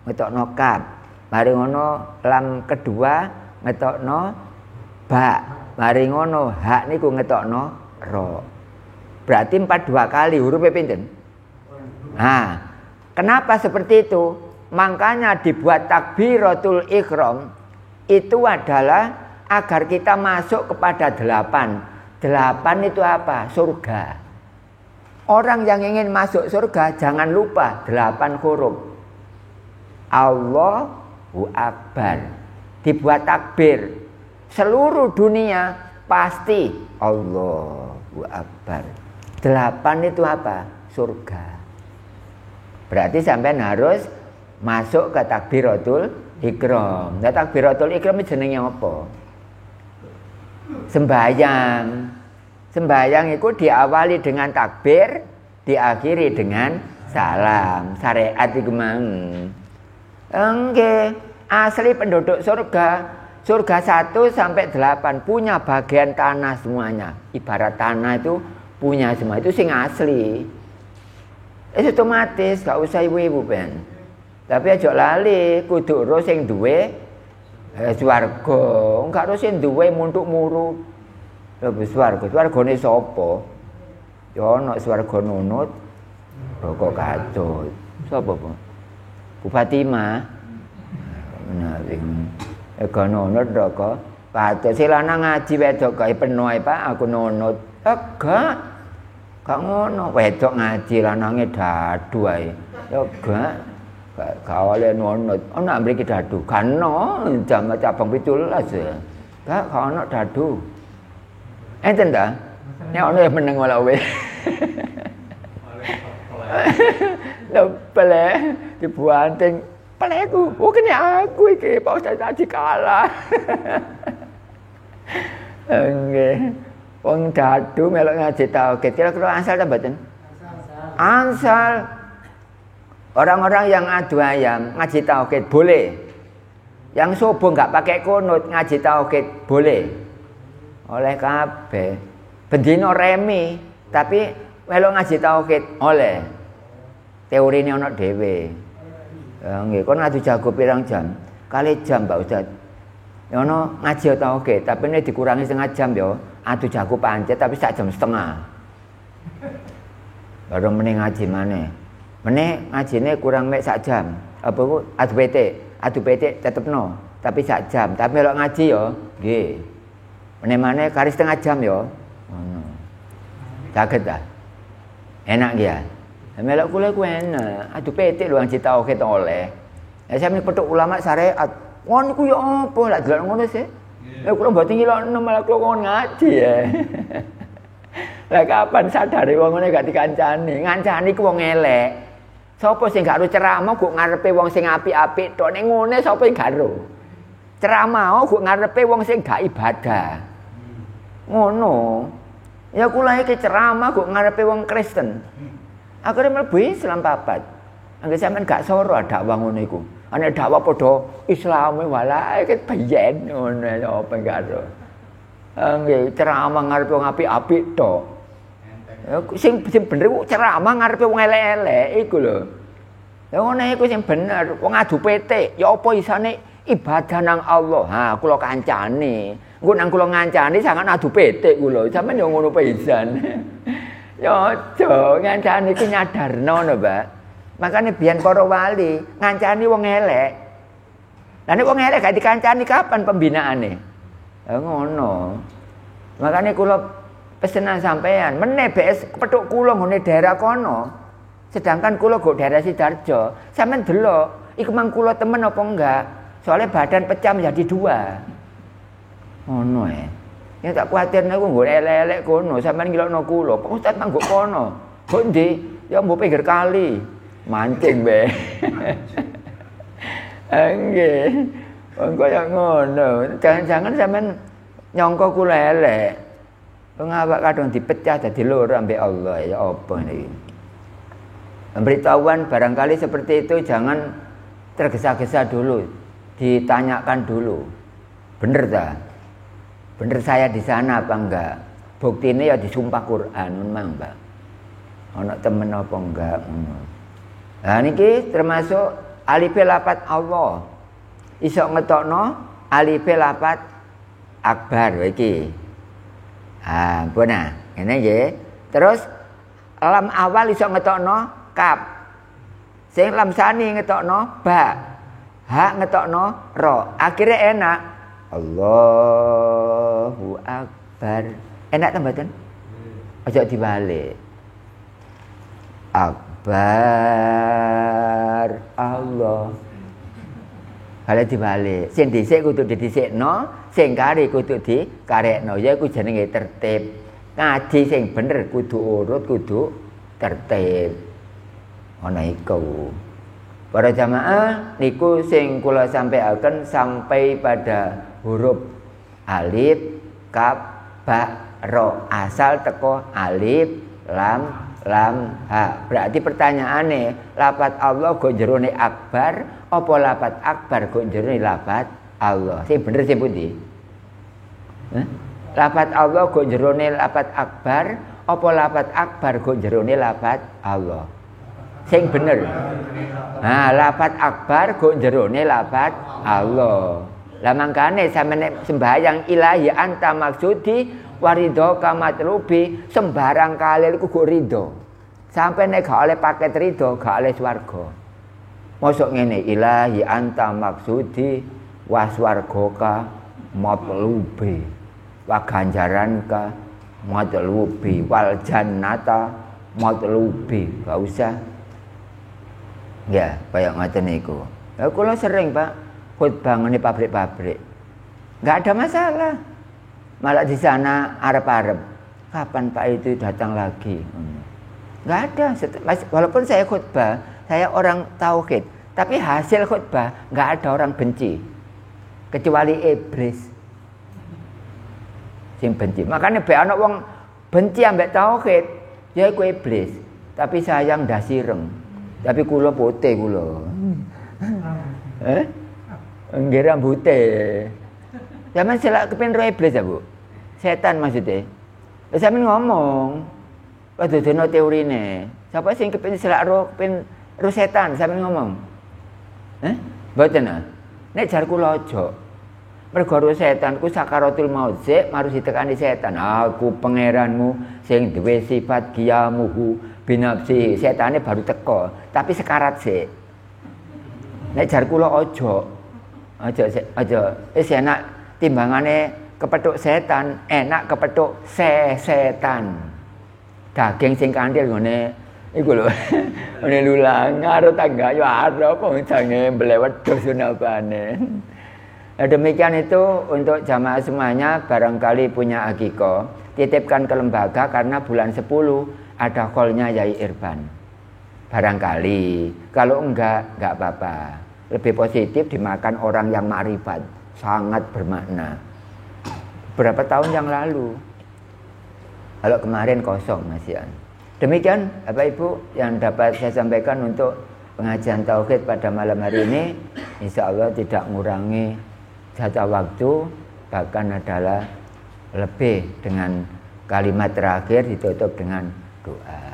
ngetokno kaf. Mari ngono lam kedua ngetokno ba. Mari ngono hak niku ngetokno ro. Berarti 42 kali hurufnya pinten? Nah, kenapa seperti itu? Makanya dibuat takbiratul ihram itu adalah agar kita masuk kepada 8. 8 itu apa? Surga. Orang yang ingin masuk surga jangan lupa 8 huruf. Allahu Akbar. Dibuat takbir. Seluruh dunia pasti Allahu Akbar. 8 itu apa? Surga. Berarti sampean harus masuk ke takbiratul ihram. Nah, takbiratul ihram itu jenenge apa? Sembahyang. Sembahyang itu diawali dengan takbir, diakhiri dengan salam. Syariat iku mang. Nggih, asli penduduk surga 1 sampai 8 punya bagian tanah semuanya. Ibarat tanah itu punya semua. Itu sing asli. Itu otomatis gak usah ibu-ibu ben. Tapi aja lali kudu ro sing duwe swarga. Enggak ro sing duwe muntuk-muru. Lho swarga. Swargane sapa? Ya ana swarga nunut. Rokok katut. Sapa, Bu? Bu Fatimah. Menawi ega nunut rokok katut. Si lanang ngaji wedok gawe penuh Pak, aku nunut. Gak ngono. Wedok ngaji lanange dadu ae. Ya gak oleh nunut. Ana mriki dadu. Kano jam cabang 17 ya. Gak ono dadu. Enten ta? Nek ono ya meneng wala we. Lho pele dibuanting peleku. Oh kene aku iki Pak Ustaz tadi kalah. Nggih. Wong dadu melok ngaji tauhid. Kira-kira asal ta mboten? Asal. Orang-orang yang adu ayam ngaji tauhid boleh. Yang subuh enggak pakai kunut ngaji tauhid boleh. Oleh kabeh. Bendino remi, tapi melok ngaji tauhid oleh. Teorine ana dhewe. Nggih, kon ngadu jago pirang jam? Kali jam, Pak Ustaz. Ya ono ngaji tauhid, tapi nek dikurangi setengah jam ya, adu jago pancet tapi 1 jam setengah. Baru meneh ngaji maneh. Meneh ngajine kurang mek sak jam. Apa ku adu PT tetepno, tapi sak jam. Tapi melok ngaji yo, nggih. Meneh maneh kari setengah jam yo. Ngono. Saged ta? Enak nggih ya. Melok kula ku enak. Adu PT luang cita oke to oleh. Ya sampe petuk ulama syariat. Ngono ku yo apa lak delok ngono sih. Ya kula mboten ngilokno malah kula kon ngaji ya. Lah kapan sadare wong ngene gak dikancani? Ngancani ku wong elek. Sapa sing gak ro ceramah kok ngarepe wong sing apik-apik tok nek ngene sapa sing gak ro? Ceramah kok ngarepe wong sing gak ibadah. Ngono. Ya kula iki ceramah kok ngarepe wong Kristen. Akhire mlebu Islam papat. Angger sampean gak soro dakwah ngono iku. Ana dakwah padha Islame walae ket bayen ngono apa gak ro. Nggih ceramah ngarepe wong apik-apik tok. Sing bener ku ceramah ngarepe wong elek-elek iku lho. Ya ngene iku sing bener. Wong adu PT, ya apa isane ibadah nang Allah. Ha, kula kancani. Engko nang kula ngancani sangat adu PT kula. Sampeyan ya ngono pisan. Ya aja ngancani ku nyadarno lho, Mbak. Makane biyen para wali ngancani wong elek. Lah nek wong elek gak dikancani kapan pembinaane? Ya ngono. Makane kula pesenan sampean, meneh BS petuk kula ngene daerah kono. Sedangkan kula go daerah Sidoarjo. Sampeyan delok, iku mang kula temen apa enggak? Soalnya badan pecah menjadi dua. Ngono ya tak kuwatir niku nggo elek-elek kono, sampeyan ngilokno kula. Pak Ustaz manggo kono. Kok ndi? Ya mbok pinggir kali. Mancing be. Nggih. Wong kaya ngono. Jangan-jangan sampeyan nyangka kula elek. Awak kadang dipecah dadi loro ambek Allah ya apa niki. Pemberitahuan barangkali seperti itu jangan tergesa-gesa dulu, ditanyakan dulu. Bener tak? Bener saya di sana apa enggak? Buktine ya disumpah Quran memang, Mbak. Ana temen apa enggak ngono. Lah niki termasuk alif lafat Allah. Iso ngetokno alif lafat akbar iki. Ah, puna. Ngene nggih. Terus lam awal iso ngetokno kaf. Sing lam sani ngetokno ba. Ha ngetokno ro. Akhire enak. Allahu akbar. Enak ta mboten? Aja dibalik. Akbar Allah. Kalau dibalik, sing dhisik kudu didhisikno, sing kari kudu dikarekno, ya iku jenenge tertib. Ngaji sing bener kudu urut, kudu tertib. Ana iku. Para jamaah niku sing kula sampaikan sampai pada huruf alif, kaf, ba, ro. Asal teko alif, lam, ha. Berarti pertanyaane, lafaz Allah go jerone akbar apa lafaz akbar go jerone lafaz Allah? Sing bener sing pundi? Lafaz Allah go jerone lafaz akbar apa lafaz akbar go jerone lafaz Allah? Sing bener. Nah, lafaz akbar go jerone lafaz Allah. Lah mangkane sampeyan sembahyang ilahi anta maksudi warido kamatlubi sembarang kali iku go rido. Sampai nek gak oleh paket rido, gak oleh swarga. Mosok ngene ilahi anta maksudi waswargoka matlubi wa ganjaranka matlubi wal jannata matlubi. Gak usah. Ya, kaya ngoten niku. Ya kula sering, Pak, khutbah ngene pabrik-pabrik. Enggak ada masalah. Malah di sana arep-arep. Kapan Pak itu datang lagi? Enggak ada. Walaupun saya khutbah, saya orang tauhid, tapi hasil khutbah enggak ada orang benci. Kecuali iblis. Sing benci. Makanya be ana wong benci ambek tauhid, ya iku iblis. Tapi sayang ndas ireng. Tapi kula putih kula. Nggih rambute. Zaman selak kepen ro iblis ya, Bu. Setan maksudnya. Lah sampeyan ngomong. Padha dene teorine. Sapa sing kepen selak ro setan sampeyan ngomong. Mboten ah. Nek jar kula aja. Mergo ro setan ku sakaratul maut sik marus ditekani setan. Aku pangeranmu sing duwe sifat giyamuhu binafsi, setane baru teko, tapi sekarat sih. Nek jar kula aja enak timbangane kepethuk setan, enak kepethuk setan. Daging sing kandil ngene iku lho. Ngene lulang karo tangga yo arep wong jange mblewet sunapane. Demikian itu untuk jamaah semuanya, barangkali punya akikoh, titipkan ke lembaga karena bulan 10 ada call-nya Yai Irfan. Barangkali, kalau enggak apa-apa. Lebih positif dimakan orang yang makrifat, sangat bermakna. Berapa tahun yang lalu? Kalau kemarin kosong Mas Yan. Demikian Bapak Ibu yang dapat saya sampaikan untuk pengajian tauhid pada malam hari ini. Insya Allah tidak mengurangi jatah waktu, bahkan adalah lebih dengan kalimat terakhir ditutup dengan doa.